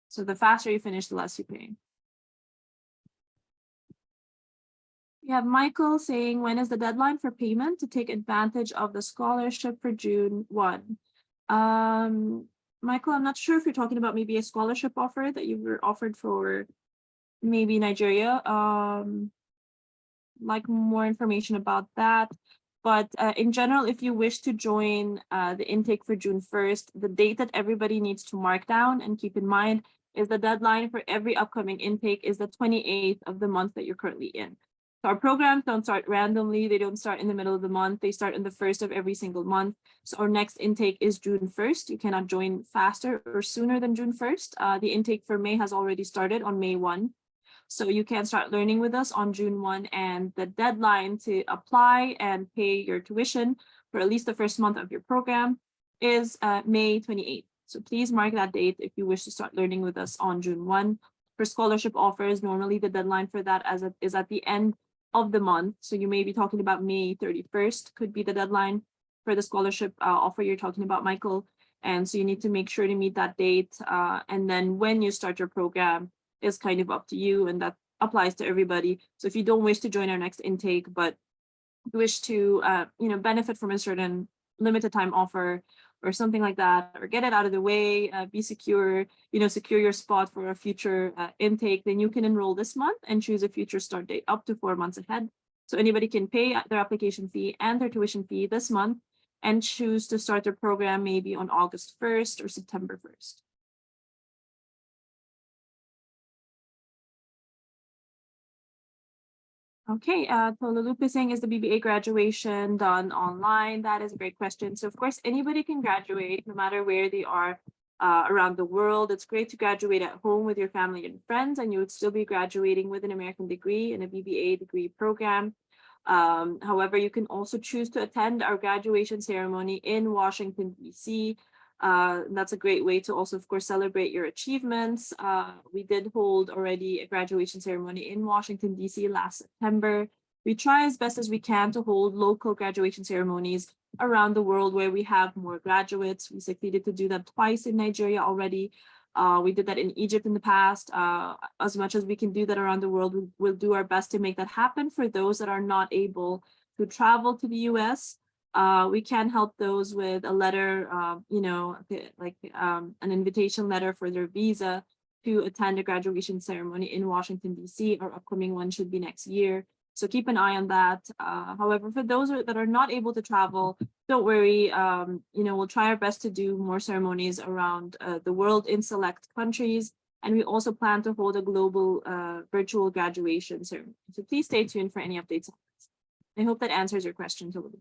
So the faster you finish, the less you pay. We have Michael saying, when is the deadline for payment to take advantage of the scholarship for June 1? Michael, I'm not sure if you're talking about maybe a scholarship offer that you were offered for maybe Nigeria. Like more information about that. But in general, if you wish to join the intake for June 1st, the date that everybody needs to mark down and keep in mind is the deadline for every upcoming intake is the 28th of the month that you're currently in. So our programs don't start randomly. They don't start in the middle of the month. They start in the first of every single month. So our next intake is June 1st. You cannot join faster or sooner than June 1st. The intake for May has already started on May 1. So you can start learning with us on June 1, and the deadline to apply and pay your tuition for at least the first month of your program is May 28th. So please mark that date if you wish to start learning with us on June 1. For scholarship offers, normally the deadline for that is at the end of the month. So you may be talking about May 31st could be the deadline for the scholarship offer you're talking about, Michael. And so you need to make sure to meet that date. And then when you start your program is kind of up to you, and that applies to everybody. So if you don't wish to join our next intake, but wish to benefit from a certain limited time offer or something like that, or get it out of the way, be secure, secure your spot for a future intake, then you can enroll this month and choose a future start date up to 4 months ahead. So anybody can pay their application fee and their tuition fee this month and choose to start their program maybe on August 1st or September 1st. Okay, Tolulupe saying, is the BBA graduation done online? That is a great question. So of course, anybody can graduate no matter where they are around the world. It's great to graduate at home with your family and friends, and you would still be graduating with an American degree in a BBA degree program. However, you can also choose to attend our graduation ceremony in Washington, D.C. That's a great way to also, of course, celebrate your achievements. We did hold already a graduation ceremony in Washington, D.C. last September. We try as best as we can to hold local graduation ceremonies around the world where we have more graduates. We succeeded to do that twice in Nigeria already. We did that in Egypt in the past. As much as we can do that around the world, we'll do our best to make that happen for those that are not able to travel to the US. We can help those with a letter, an invitation letter for their visa to attend a graduation ceremony in Washington, D.C. Our upcoming one should be next year. So keep an eye on that. However, for those that are not able to travel, don't worry. We'll try our best to do more ceremonies around the world in select countries. And we also plan to hold a global virtual graduation ceremony. So please stay tuned for any updates on this. I hope that answers your question, Tolu.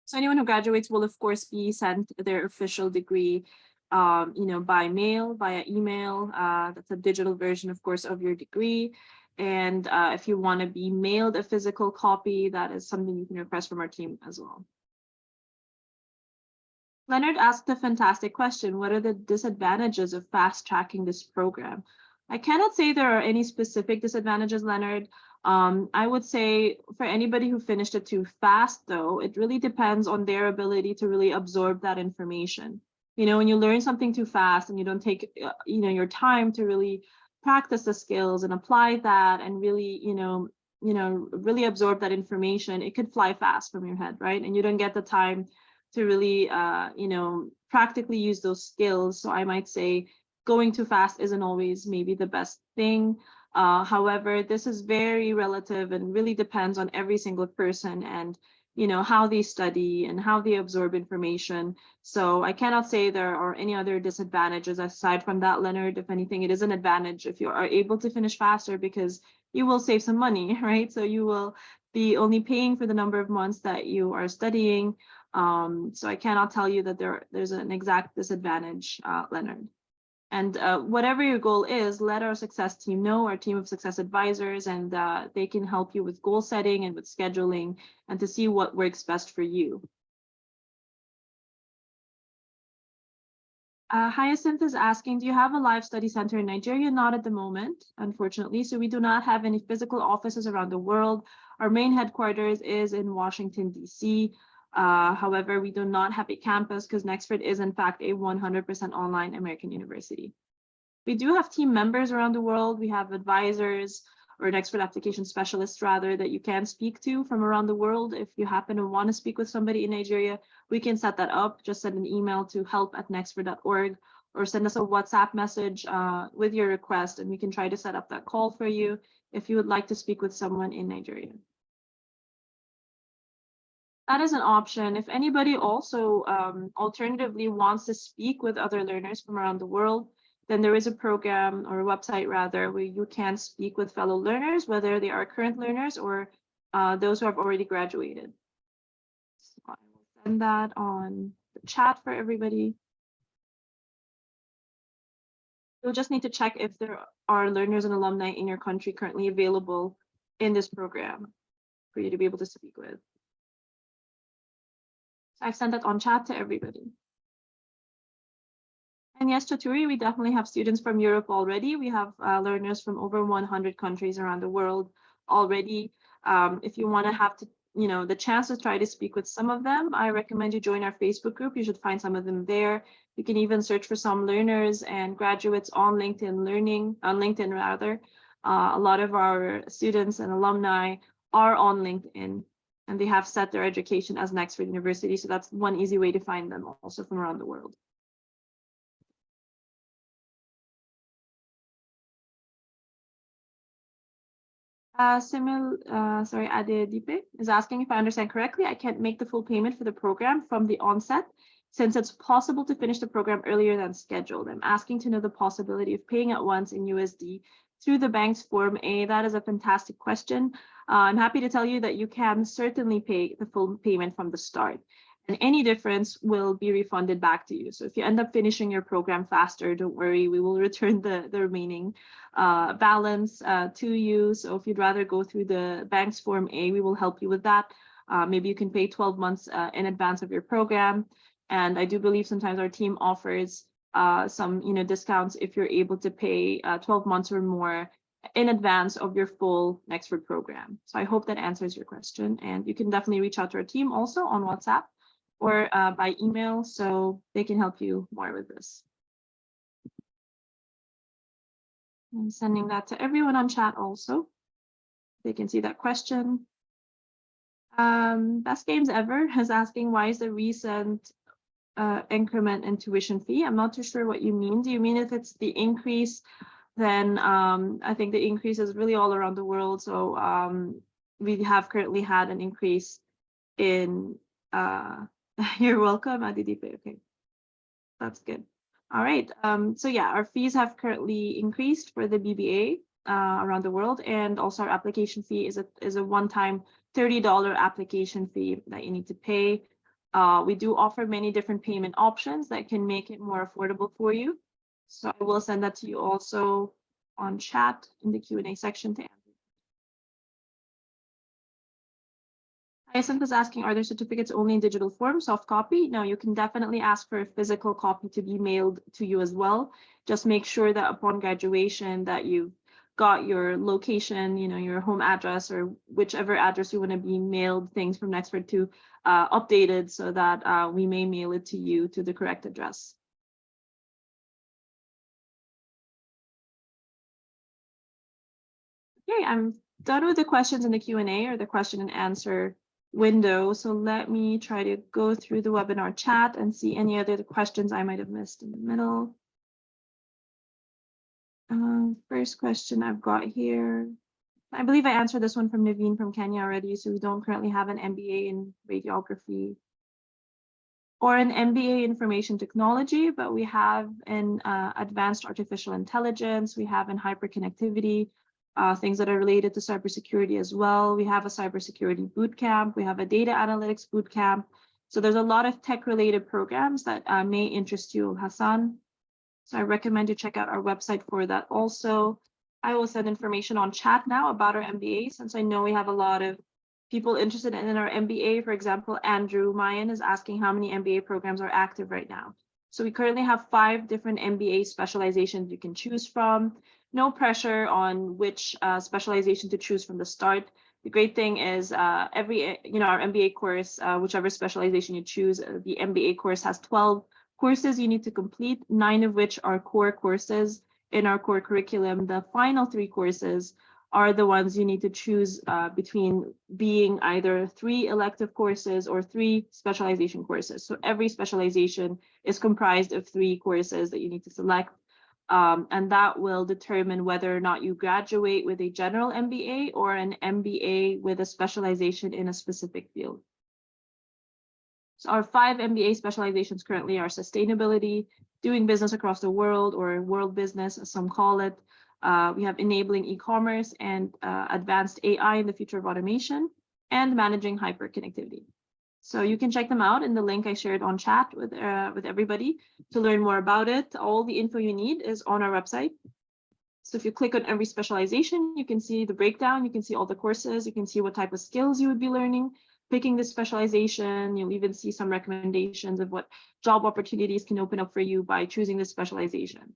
So anyone who graduates will, of course, be sent their official degree, by mail, via email. That's a digital version, of course, of your degree. And if you want to be mailed a physical copy, that is something you can request from our team as well. Leonard asked a fantastic question. What are the disadvantages of fast tracking this program? I cannot say there are any specific disadvantages, Leonard. I would say for anybody who finished it too fast, though, it really depends on their ability to really absorb that information. When you learn something too fast and you don't take, your time to really practice the skills and apply that and really, really absorb that information, it could fly fast from your head, right? And you don't get the time to really, practically use those skills. So I might say going too fast isn't always maybe the best thing. However, this is very relative and really depends on every single person. And, how they study and how they absorb information. So I cannot say there are any other disadvantages aside from that, Leonard. If anything, it is an advantage if you are able to finish faster because you will save some money, right? So you will be only paying for the number of months that you are studying. So I cannot tell you that there's an exact disadvantage, Leonard. And whatever your goal is, let our success team know, our team of success advisors, and they can help you with goal setting and with scheduling and to see what works best for you. Hyacinth is asking, do you have a live study center in Nigeria? Not at the moment, unfortunately. So we do not have any physical offices around the world. Our main headquarters is in Washington, D.C. However, we do not have a campus because Nexford is in fact a 100% online American university. We do have team members around the world. We have advisors or Nexford Application Specialists rather that you can speak to from around the world. If you happen to want to speak with somebody in Nigeria, we can set that up. Just send an email to help@nexford.org or send us a WhatsApp message with your request, and we can try to set up that call for you if you would like to speak with someone in Nigeria. That is an option. If anybody also alternatively wants to speak with other learners from around the world, then there is a program or a website rather where you can speak with fellow learners, whether they are current learners or those who have already graduated. So I will send that on the chat for everybody. You'll just need to check if there are learners and alumni in your country currently available in this program for you to be able to speak with. So I've sent that on chat to everybody. And yes, Chaturi, we definitely have students from Europe already. We have learners from over 100 countries around the world already. If you want to have to, the chance to try to speak with some of them, I recommend you join our Facebook group. You should find some of them there. You can even search for some learners and graduates on LinkedIn rather. A lot of our students and alumni are on LinkedIn and they have set their education as Nexford University. So that's one easy way to find them also from around the world. Adedipe is asking if I understand correctly, I can't make the full payment for the program from the onset since it's possible to finish the program earlier than scheduled. I'm asking to know the possibility of paying at once in USD through the bank's Form A. That is a fantastic question. I'm happy to tell you that you can certainly pay the full payment from the start. And any difference will be refunded back to you. So if you end up finishing your program faster, don't worry, we will return the remaining balance to you. So if you'd rather go through the bank's Form A, we will help you with that. Maybe you can pay 12 months in advance of your program. And I do believe sometimes our team offers some discounts if you're able to pay 12 months or more in advance of your full Nexford program. So I hope that answers your question. And you can definitely reach out to our team also on WhatsApp or by email, so they can help you more with this. I'm sending that to everyone on chat also. They can see that question. Best Games Ever is asking, why is the recent increment in tuition fee? I'm not too sure what you mean. Do you mean if it's the increase? Then I think the increase is really all around the world. So we have currently had an increase in you're welcome, Adidipe. Okay, that's good. All right. So yeah, our fees have currently increased for the BBA around the world, and also our application fee is a one-time $30 application fee that you need to pay. We do offer many different payment options that can make it more affordable for you. So I will send that to you also on chat in the Q&A section to answer. Hyacinth is asking, are there certificates only in digital form, soft copy? No, you can definitely ask for a physical copy to be mailed to you as well. Just make sure that upon graduation that you've got your location, your home address or whichever address you want to be mailed things from Nexford to updated so that we may mail it to you to the correct address. Okay, I'm done with the questions in the Q&A or the question and answer window. So let me try to go through the webinar chat and see any other questions I might have missed in the middle. First question I've got here. I believe I answered this one from Naveen from Kenya already. So we don't currently have an MBA in radiography or an MBA in information technology, but we have an advanced artificial intelligence. We have in hyperconnectivity, things that are related to cybersecurity as well. We have a cybersecurity bootcamp. We have a data analytics bootcamp. So there's a lot of tech-related programs that may interest you, Hassan. So I recommend you check out our website for that also. I will send information on chat now about our MBA, since I know we have a lot of people interested in our MBA. For example, Andrew Mayan is asking how many MBA programs are active right now. So we currently have 5 different MBA specializations you can choose from. No pressure on which specialization to choose from the start. The great thing is our MBA course, whichever specialization you choose, the MBA course has 12 courses you need to complete, 9 of which are core courses in our core curriculum. The final 3 courses are the ones you need to choose between being either 3 elective courses or 3 specialization courses. So every specialization is comprised of 3 courses that you need to select. And that will determine whether or not you graduate with a general MBA or an MBA with a specialization in a specific field. So our 5 MBA specializations currently are sustainability, doing business across the world, or world business, as some call it. We have enabling e-commerce and advanced AI in the future of automation, and managing hyperconnectivity. So you can check them out in the link I shared on chat with everybody to learn more about it. All the info you need is on our website. So if you click on every specialization, you can see the breakdown, you can see all the courses, you can see what type of skills you would be learning, picking this specialization. You'll even see some recommendations of what job opportunities can open up for you by choosing this specialization.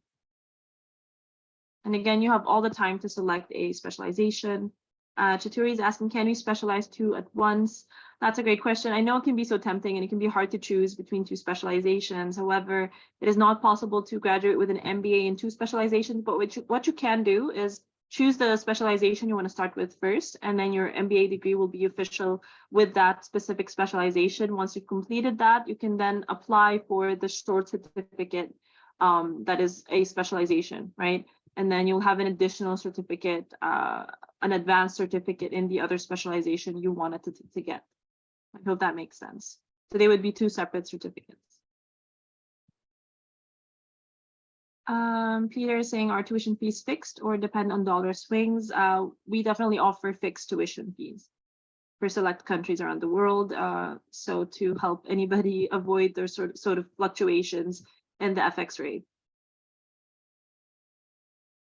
And again, you have all the time to select a specialization. Chaturi is asking, can we specialize 2 at once? That's a great question. I know it can be so tempting and it can be hard to choose between 2 specializations. However, it is not possible to graduate with an MBA in 2 specializations, but what you can do is choose the specialization you want to start with first, and then your MBA degree will be official with that specific specialization. Once you've completed that, you can then apply for the short certificate that is a specialization, right? And then you'll have an additional certificate, an advanced certificate in the other specialization you wanted to get. I hope that makes sense. So they would be 2 separate certificates. Peter is saying, are tuition fees fixed or depend on dollar swings? We definitely offer fixed tuition fees for select countries around the world. So to help anybody avoid those sort of fluctuations in the FX rate.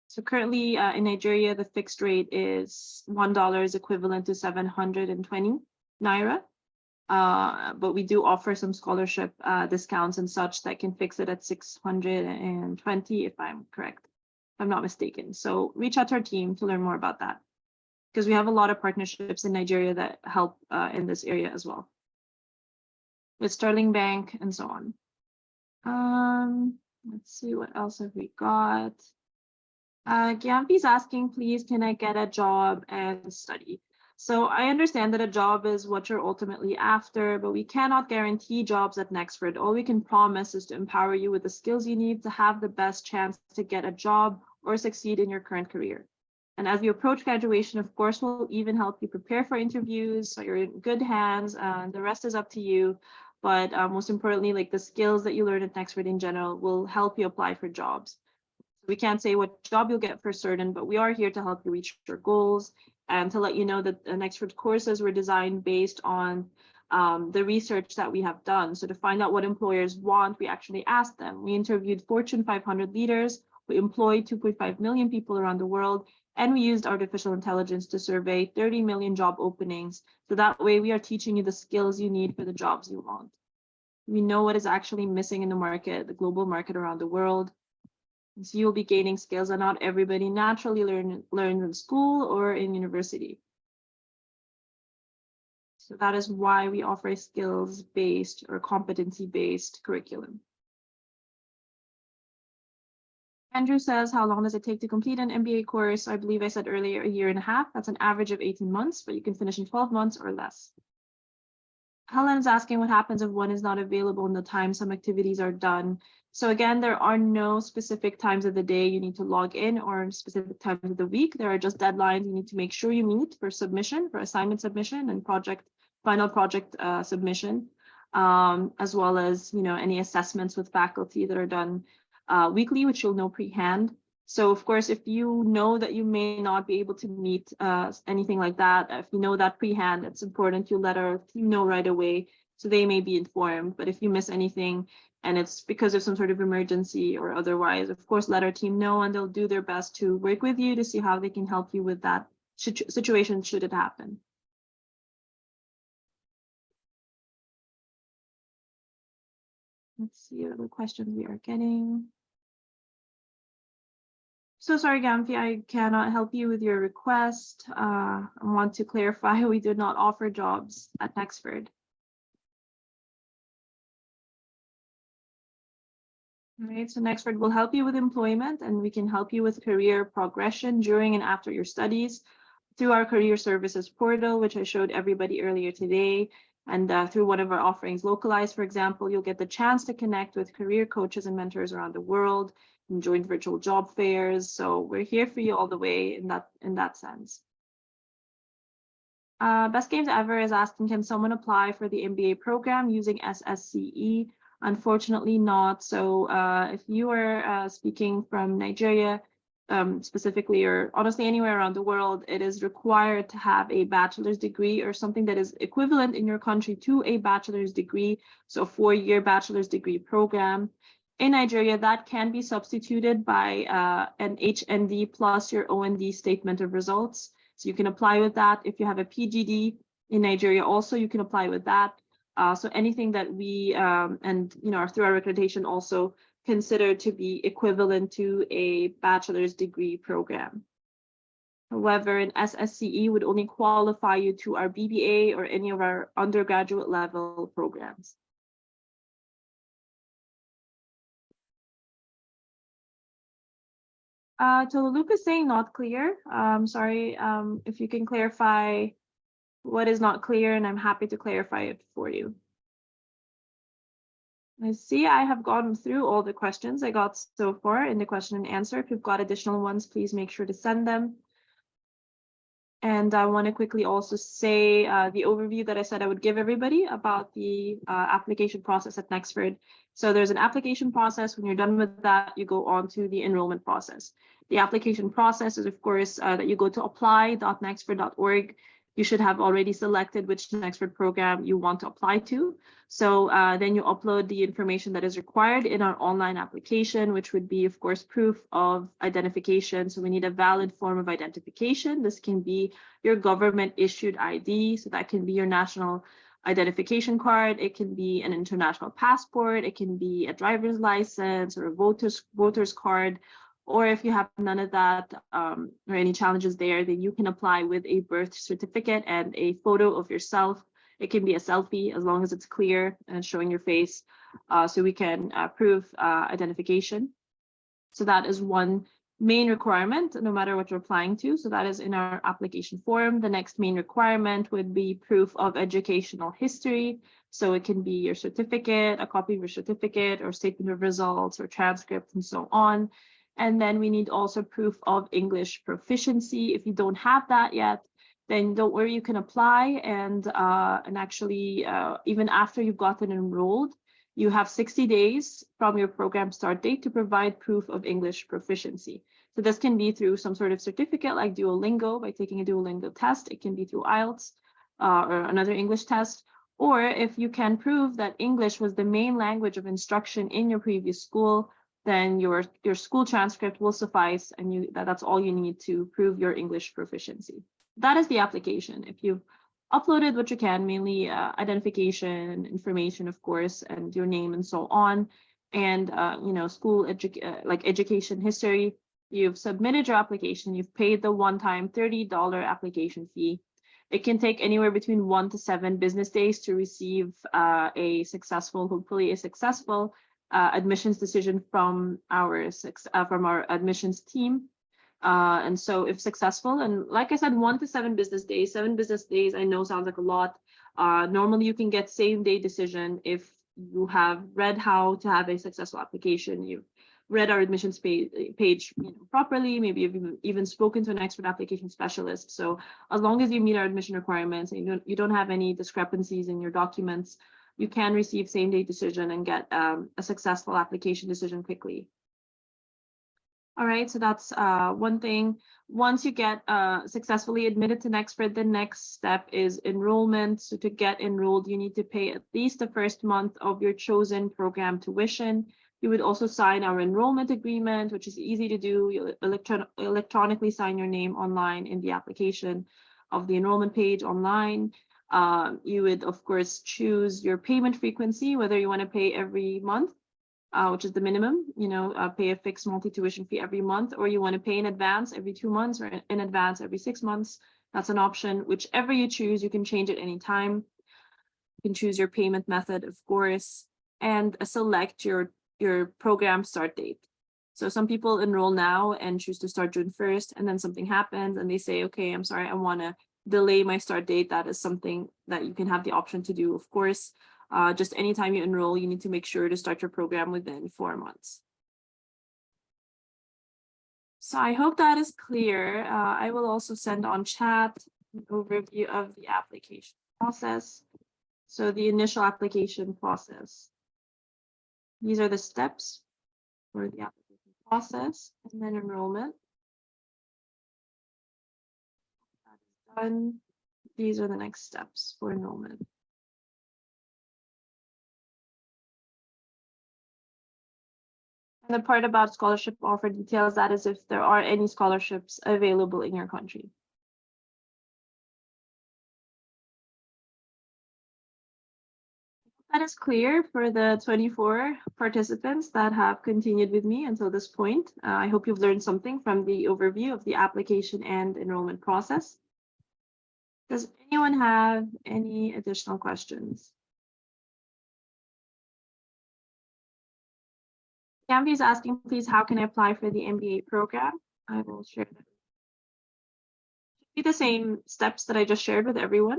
So currently in Nigeria, the fixed rate is $1 is equivalent to 720 Naira. But we do offer some scholarship discounts and such that can fix it at 620, if I'm correct, if I'm not mistaken. So reach out to our team to learn more about that, because we have a lot of partnerships in Nigeria that help in this area as well, with Sterling Bank and so on. Let's see, what else have we got? Gyampi's asking, please, can I get a job and study? So I understand that a job is what you're ultimately after, but we cannot guarantee jobs at Nexford. All we can promise is to empower you with the skills you need to have the best chance to get a job or succeed in your current career. And as you approach graduation, of course, we'll even help you prepare for interviews, so you're in good hands, and the rest is up to you. But most importantly, like the skills that you learn at Nexford in general will help you apply for jobs. We can't say what job you'll get for certain, but we are here to help you reach your goals and to let you know that the Nexford courses were designed based on the research that we have done. So to find out what employers want, we actually asked them. We interviewed Fortune 500 leaders, we employed 2.5 million people around the world, and we used artificial intelligence to survey 30 million job openings. So that way we are teaching you the skills you need for the jobs you want. We know what is actually missing in the market, the global market around the world. So you'll be gaining skills that not everybody naturally learns in school or in university. So that is why we offer a skills-based or competency-based curriculum. Andrew says, how long does it take to complete an MBA course? I believe I said earlier, 1.5 years. That's an average of 18 months, but you can finish in 12 months or less. Helen's asking what happens if one is not available in the time some activities are done. So again, there are no specific times of the day you need to log in or specific times of the week. There are just deadlines you need to make sure you meet for submission, for assignment submission and final project submission, as well as any assessments with faculty that are done weekly, which you'll know pre-hand. So of course, if you know that you may not be able to meet anything like that, if you know that pre-hand, it's important you let our team know right away so they may be informed. But if you miss anything and it's because of some sort of emergency or otherwise, of course, let our team know and they'll do their best to work with you to see how they can help you with that situation should it happen. Let's see what other questions we are getting. So sorry, Gamfi, I cannot help you with your request. I want to clarify we do not offer jobs at Nexford. All right, so Nexford will help you with employment and we can help you with career progression during and after your studies through our career services portal, which I showed everybody earlier today. And through one of our offerings, Localized, for example, you'll get the chance to connect with career coaches and mentors around the world and join virtual job fairs. So we're here for you all the way in that sense. Best Games Ever is asking, can someone apply for the MBA program using SSCE? Unfortunately not. So if you are speaking from Nigeria, specifically, or honestly anywhere around the world, it is required to have a bachelor's degree or something that is equivalent in your country to a bachelor's degree, so a 4-year bachelor's degree program. In Nigeria, that can be substituted by an HND plus your OND statement of results. So you can apply with that. If you have a PGD in Nigeria also, you can apply with that. So anything that we, through our accreditation also considered to be equivalent to a bachelor's degree program. However, an SSCE would only qualify you to our BBA or any of our undergraduate level programs. Toluca is saying not clear. Sorry, if you can clarify what is not clear, and I'm happy to clarify it for you. I see I have gone through all the questions I got so far in the question and answer. If you've got additional ones, please make sure to send them. And I want to quickly also say the overview that I said I would give everybody about the application process at Nexford. So there's an application process. When you're done with that, you go on to the enrollment process. The application process is, of course, that you go to apply.nexford.org. You should have already selected which Nexford program you want to apply to. So then you upload the information that is required in our online application, which would be, of course, proof of identification. So we need a valid form of identification. This can be your government issued ID. So that can be your national identification card. It can be an international passport. It can be a driver's license or a voter's card. Or if you have none of that or any challenges there, then you can apply with a birth certificate and a photo of yourself. It can be a selfie as long as it's clear and showing your face, so we can prove identification. So that is one main requirement, no matter what you're applying to. So that is in our application form. The next main requirement would be proof of educational history. So it can be your certificate, a copy of your certificate, or statement of results, or transcript, and so on. And then we need also proof of English proficiency. If you don't have that yet, then don't worry, you can apply. And actually, even after you've gotten enrolled, you have 60 days from your program start date to provide proof of English proficiency. So this can be through some sort of certificate like Duolingo, by taking a Duolingo test. It can be through IELTS or another English test. Or if you can prove that English was the main language of instruction in your previous school, then your school transcript will suffice, and that's all you need to prove your English proficiency. That is the application. If you've uploaded what you can, mainly identification information, of course, and your name and so on, and school education history, you've submitted your application, you've paid the one-time $30 application fee. It can take anywhere between 1 to 7 business days to receive hopefully a successful admissions decision from our admissions team. And so if successful, and like I said, 1 to 7 business days, 7 business days, I know sounds like a lot, Normally, you can get same-day decision if you have read how to have a successful application. You've read our admissions page properly. Maybe you've even spoken to an Nexford Application Specialist. So as long as you meet our admission requirements and you don't have any discrepancies in your documents, you can receive same-day decision and get a successful application decision quickly. All right, so that's one thing. Once you get successfully admitted to Nexford, the next step is enrollment. So to get enrolled, you need to pay at least the first month of your chosen program tuition. You would also sign our enrollment agreement, which is easy to do. You electronically sign your name online in the application of the enrollment page online. You would, of course, choose your payment frequency, whether you want to pay every month, which is the minimum, pay a fixed multi-tuition fee every month, or you want to pay in advance every 2 months or in advance every 6 months. That's an option. Whichever you choose, you can change it anytime. You can choose your payment method, of course, and select your program start date. So some people enroll now and choose to start June 1st, and then something happens and they say, okay, I'm sorry, I want to delay my start date. That is something that you can have the option to do, of course. Just anytime you enroll, you need to make sure to start your program within 4 months. So I hope that is clear. I will also send on chat an overview of the application process. So the initial application process. These are the steps for the application process, and then enrollment. That is done. These are the next steps for enrollment. And the part about scholarship offer details, that is if there are any scholarships available in your country. That is clear for the 24 participants that have continued with me until this point. I hope you've learned something from the overview of the application and enrollment process. Does anyone have any additional questions? Gambi is asking, please, how can I apply for the MBA program? I will share that. Be the same steps that I just shared with everyone,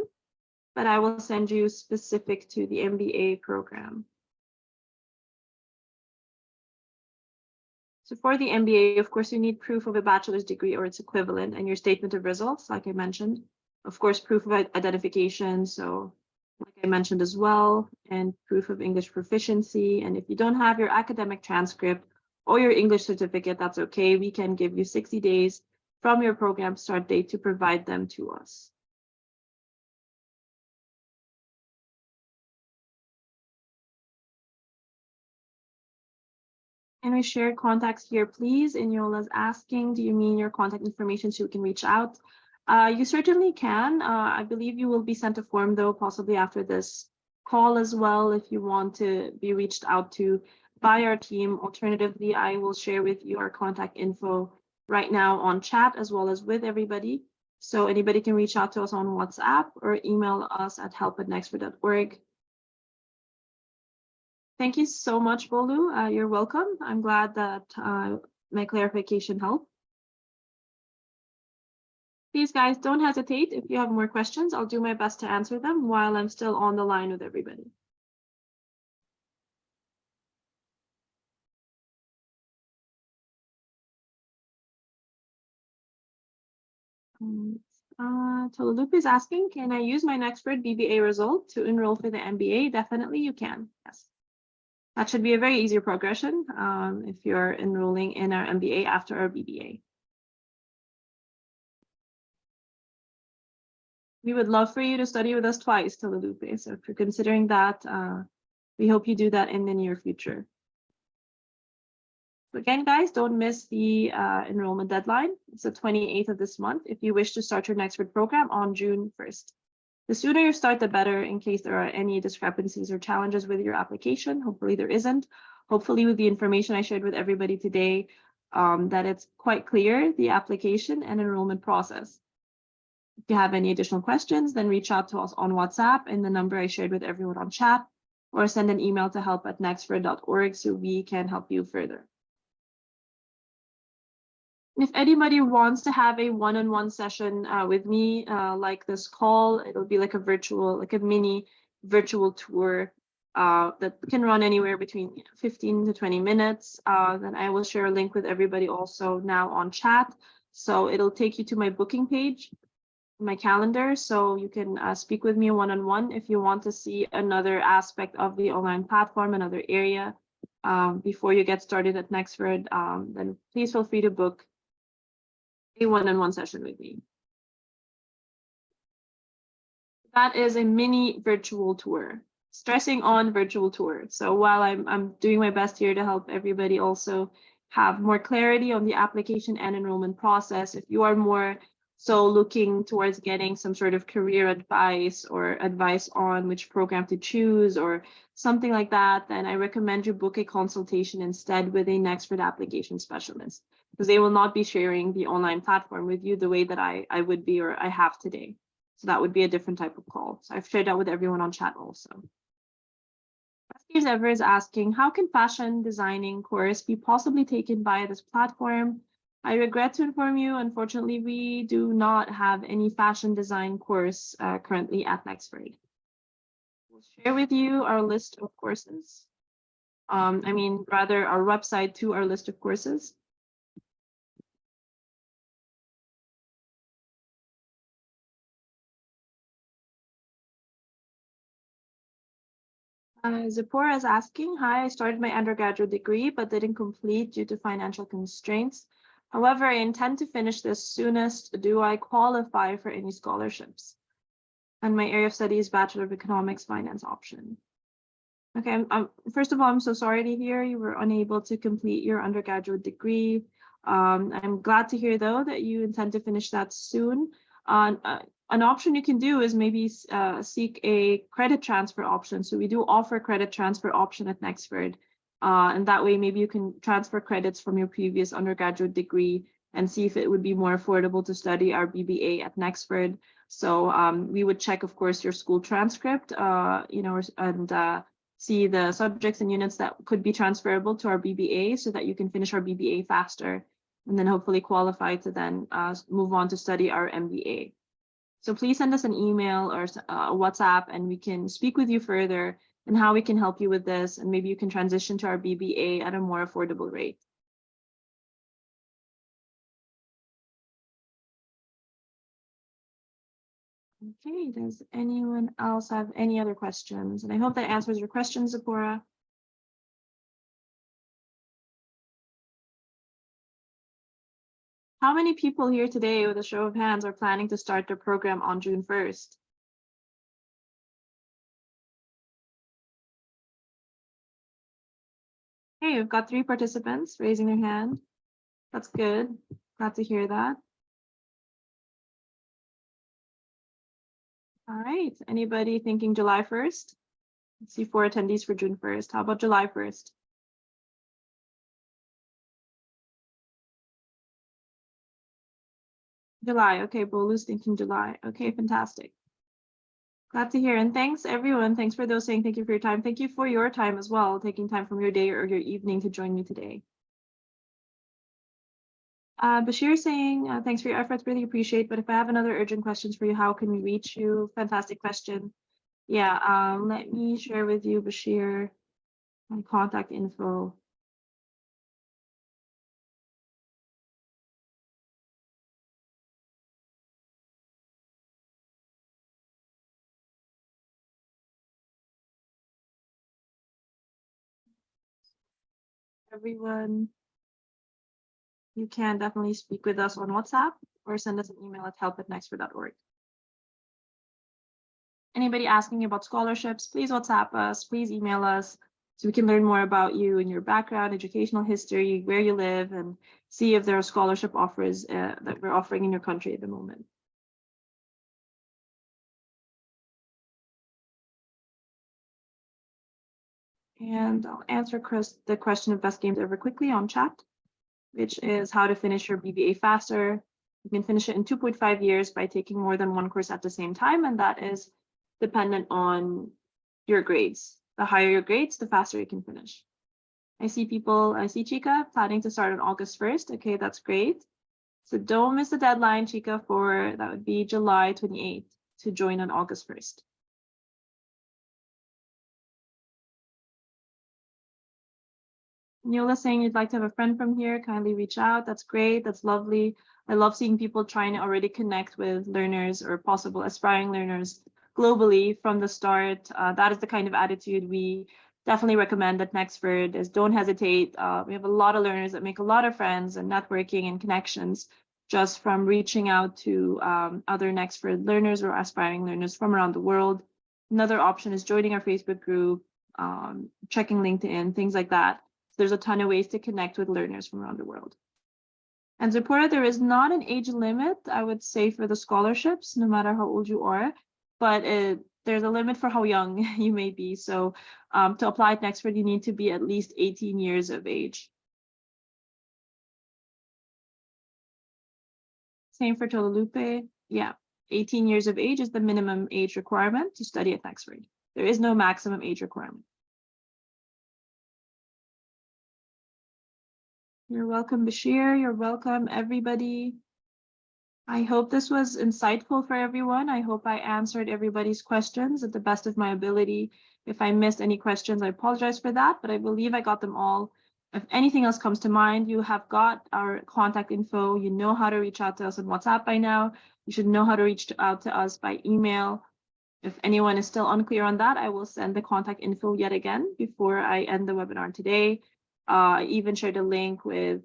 but I will send you specific to the MBA program. So for the MBA, of course, you need proof of a bachelor's degree or its equivalent and your statement of results, like I mentioned. Of course, proof of identification, so like I mentioned as well, and proof of English proficiency. And if you don't have your academic transcript or your English certificate, that's okay. We can give you 60 days from your program start date to provide them to us. And we share contacts here, please. And Yola's asking, do you mean your contact information so you can reach out? You certainly can. I believe you will be sent a form, though, possibly after this call as well, if you want to be reached out to by our team. Alternatively, I will share with you our contact info right now on chat as well as with everybody. So anybody can reach out to us on WhatsApp or email us at help@nexford.org. Thank you so much, Bolu. You're welcome. I'm glad that my clarification helped. Please, guys, don't hesitate. If you have more questions, I'll do my best to answer them while I'm still on the line with everybody. Tolupe is asking, can I use my Nexford BBA result to enroll for the MBA? Definitely you can, yes. That should be a very easy progression if you're enrolling in our MBA after our BBA. We would love for you to study with us twice, Tolupe. So if you're considering that, we hope you do that in the near future. So again, guys, don't miss the enrollment deadline. It's the 28th of this month if you wish to start your Nexford program on June 1st. The sooner you start, the better in case there are any discrepancies or challenges with your application. Hopefully there isn't. Hopefully with the information I shared with everybody today, that it's quite clear, the application and enrollment process. If you have any additional questions, then reach out to us on WhatsApp and the number I shared with everyone on chat, or send an email to help@nexford.org so we can help you further. If anybody wants to have a one-on-one session with me, like this call, it'll be like a mini virtual tour that can run anywhere between 15 to 20 minutes. Then I will share a link with everybody also now on chat. So it'll take you to my booking page, my calendar, so you can speak with me one-on-one if you want to see another aspect of the online platform, another area before you get started at Nexford. Then please feel free to book a one-on-one session with me. That is a mini virtual tour, stressing on virtual tour. So while I'm doing my best here to help everybody also have more clarity on the application and enrollment process, if you are more so looking towards getting some sort of career advice or advice on which program to choose or something like that, then I recommend you book a consultation instead with a Nexford Application Specialist, because they will not be sharing the online platform with you the way that I would be or I have today. So that would be a different type of call. So I've shared that with everyone on chat also. Steve Ever is asking, how can fashion designing course be possibly taken by this platform? I regret to inform you, unfortunately, we do not have any fashion design course currently at Nexford. We'll share with you our list of courses. Rather our website to our list of courses. Zipporah is asking, hi, I started my undergraduate degree, but didn't complete due to financial constraints. However, I intend to finish this soonest. Do I qualify for any scholarships? And my area of study is Bachelor of Economics Finance option. Okay, first of all, I'm so sorry to hear you were unable to complete your undergraduate degree. I'm glad to hear, though, that you intend to finish that soon. An option you can do is maybe seek a credit transfer option. So we do offer credit transfer option at Nexford. And that way, maybe you can transfer credits from your previous undergraduate degree and see if it would be more affordable to study our BBA at Nexford. So we would check, of course, your school transcript, and see the subjects and units that could be transferable to our BBA so that you can finish our BBA faster and then hopefully qualify to then move on to study our MBA. So please send us an email or WhatsApp and we can speak with you further and how we can help you with this, and maybe you can transition to our BBA at a more affordable rate. Okay, does anyone else have any other questions? And I hope that answers your questions, Zipporah. How many people here today, with a show of hands, are planning to start their program on June 1st? Hey, we've got 3 participants raising their hand. That's good. Glad to hear that. All right, anybody thinking July 1st? Let's see 4 attendees for June 1st. How about July 1st? July, okay, Bolu's thinking July. Okay, fantastic. Glad to hear, and thanks everyone. Thanks for those saying thank you for your time. Thank you for your time as well, taking time from your day or your evening to join me today. Bashir saying, thanks for your efforts, really appreciate, but if I have another urgent questions for you, how can we reach you? Fantastic question. Yeah, let me share with you, Bashir, my contact info. Everyone, you can definitely speak with us on WhatsApp or send us an email at help@nexford.org. Anybody asking about scholarships, please WhatsApp us, please email us so we can learn more about you and your background, educational history, where you live, and see if there are scholarship offers that we're offering in your country at the moment. And I'll answer the question of best games ever quickly on chat, which is how to finish your BBA faster. You can finish it in 2.5 years by taking more than 1 course at the same time, and that is dependent on your grades. The higher your grades, the faster you can finish. I see Chica planning to start on August 1st. Okay, that's great. So don't miss the deadline, Chica, that would be July 28th to join on August 1st. Neola saying you'd like to have a friend from here, kindly reach out. That's great. That's lovely. I love seeing people trying to already connect with learners or possible aspiring learners globally from the start. That is the kind of attitude we definitely recommend at Nexford is don't hesitate. We have a lot of learners that make a lot of friends and networking and connections just from reaching out to other Nexford learners or aspiring learners from around the world. Another option is joining our Facebook group, checking LinkedIn, things like that. There's a ton of ways to connect with learners from around the world. And Zipporah, there is not an age limit, I would say, for the scholarships, no matter how old you are, but there's a limit for how young you may be. So to apply at Nexford, you need to be at least 18 years of age. Same for Tolupe. Yeah, 18 years of age is the minimum age requirement to study at Nexford. There is no maximum age requirement. You're welcome, Bashir. You're welcome, everybody. I hope this was insightful for everyone. I hope I answered everybody's questions at the best of my ability. If I missed any questions, I apologize for that, but I believe I got them all. If anything else comes to mind, you have got our contact info. You know how to reach out to us on WhatsApp by now. You should know how to reach out to us by email. If anyone is still unclear on that, I will send the contact info yet again before I end the webinar today. I even shared a link with,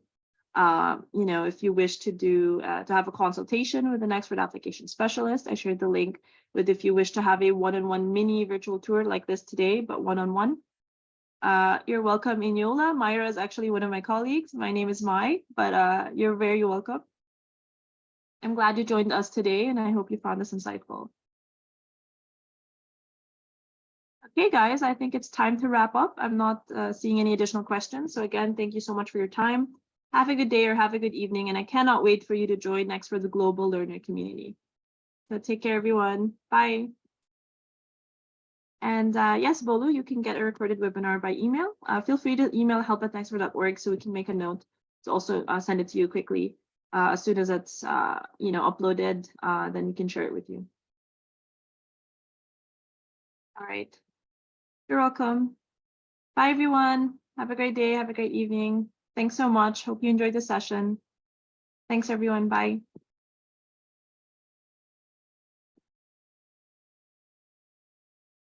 if you wish to have a consultation with the Nexford Application Specialist. I shared the link with if you wish to have a one-on-one mini virtual tour like this today, but one-on-one. You're welcome, Inyola. Myra is actually one of my colleagues. My name is Mai, but you're very welcome. I'm glad you joined us today, and I hope you found this insightful. Okay, guys, I think it's time to wrap up. I'm not seeing any additional questions. So again, thank you so much for your time. Have a good day or have a good evening. And I cannot wait for you to join Nexford the global learner community. So take care, everyone. Bye. And yes, Bolu, you can get a recorded webinar by email. Feel free to email help@nexford.org so we can make a note to also send it to you quickly. As soon as it's uploaded, then we can share it with you. All right. You're welcome. Bye, everyone. Have a great day. Have a great evening. Thanks so much. Hope you enjoyed the session. Thanks, everyone. Bye.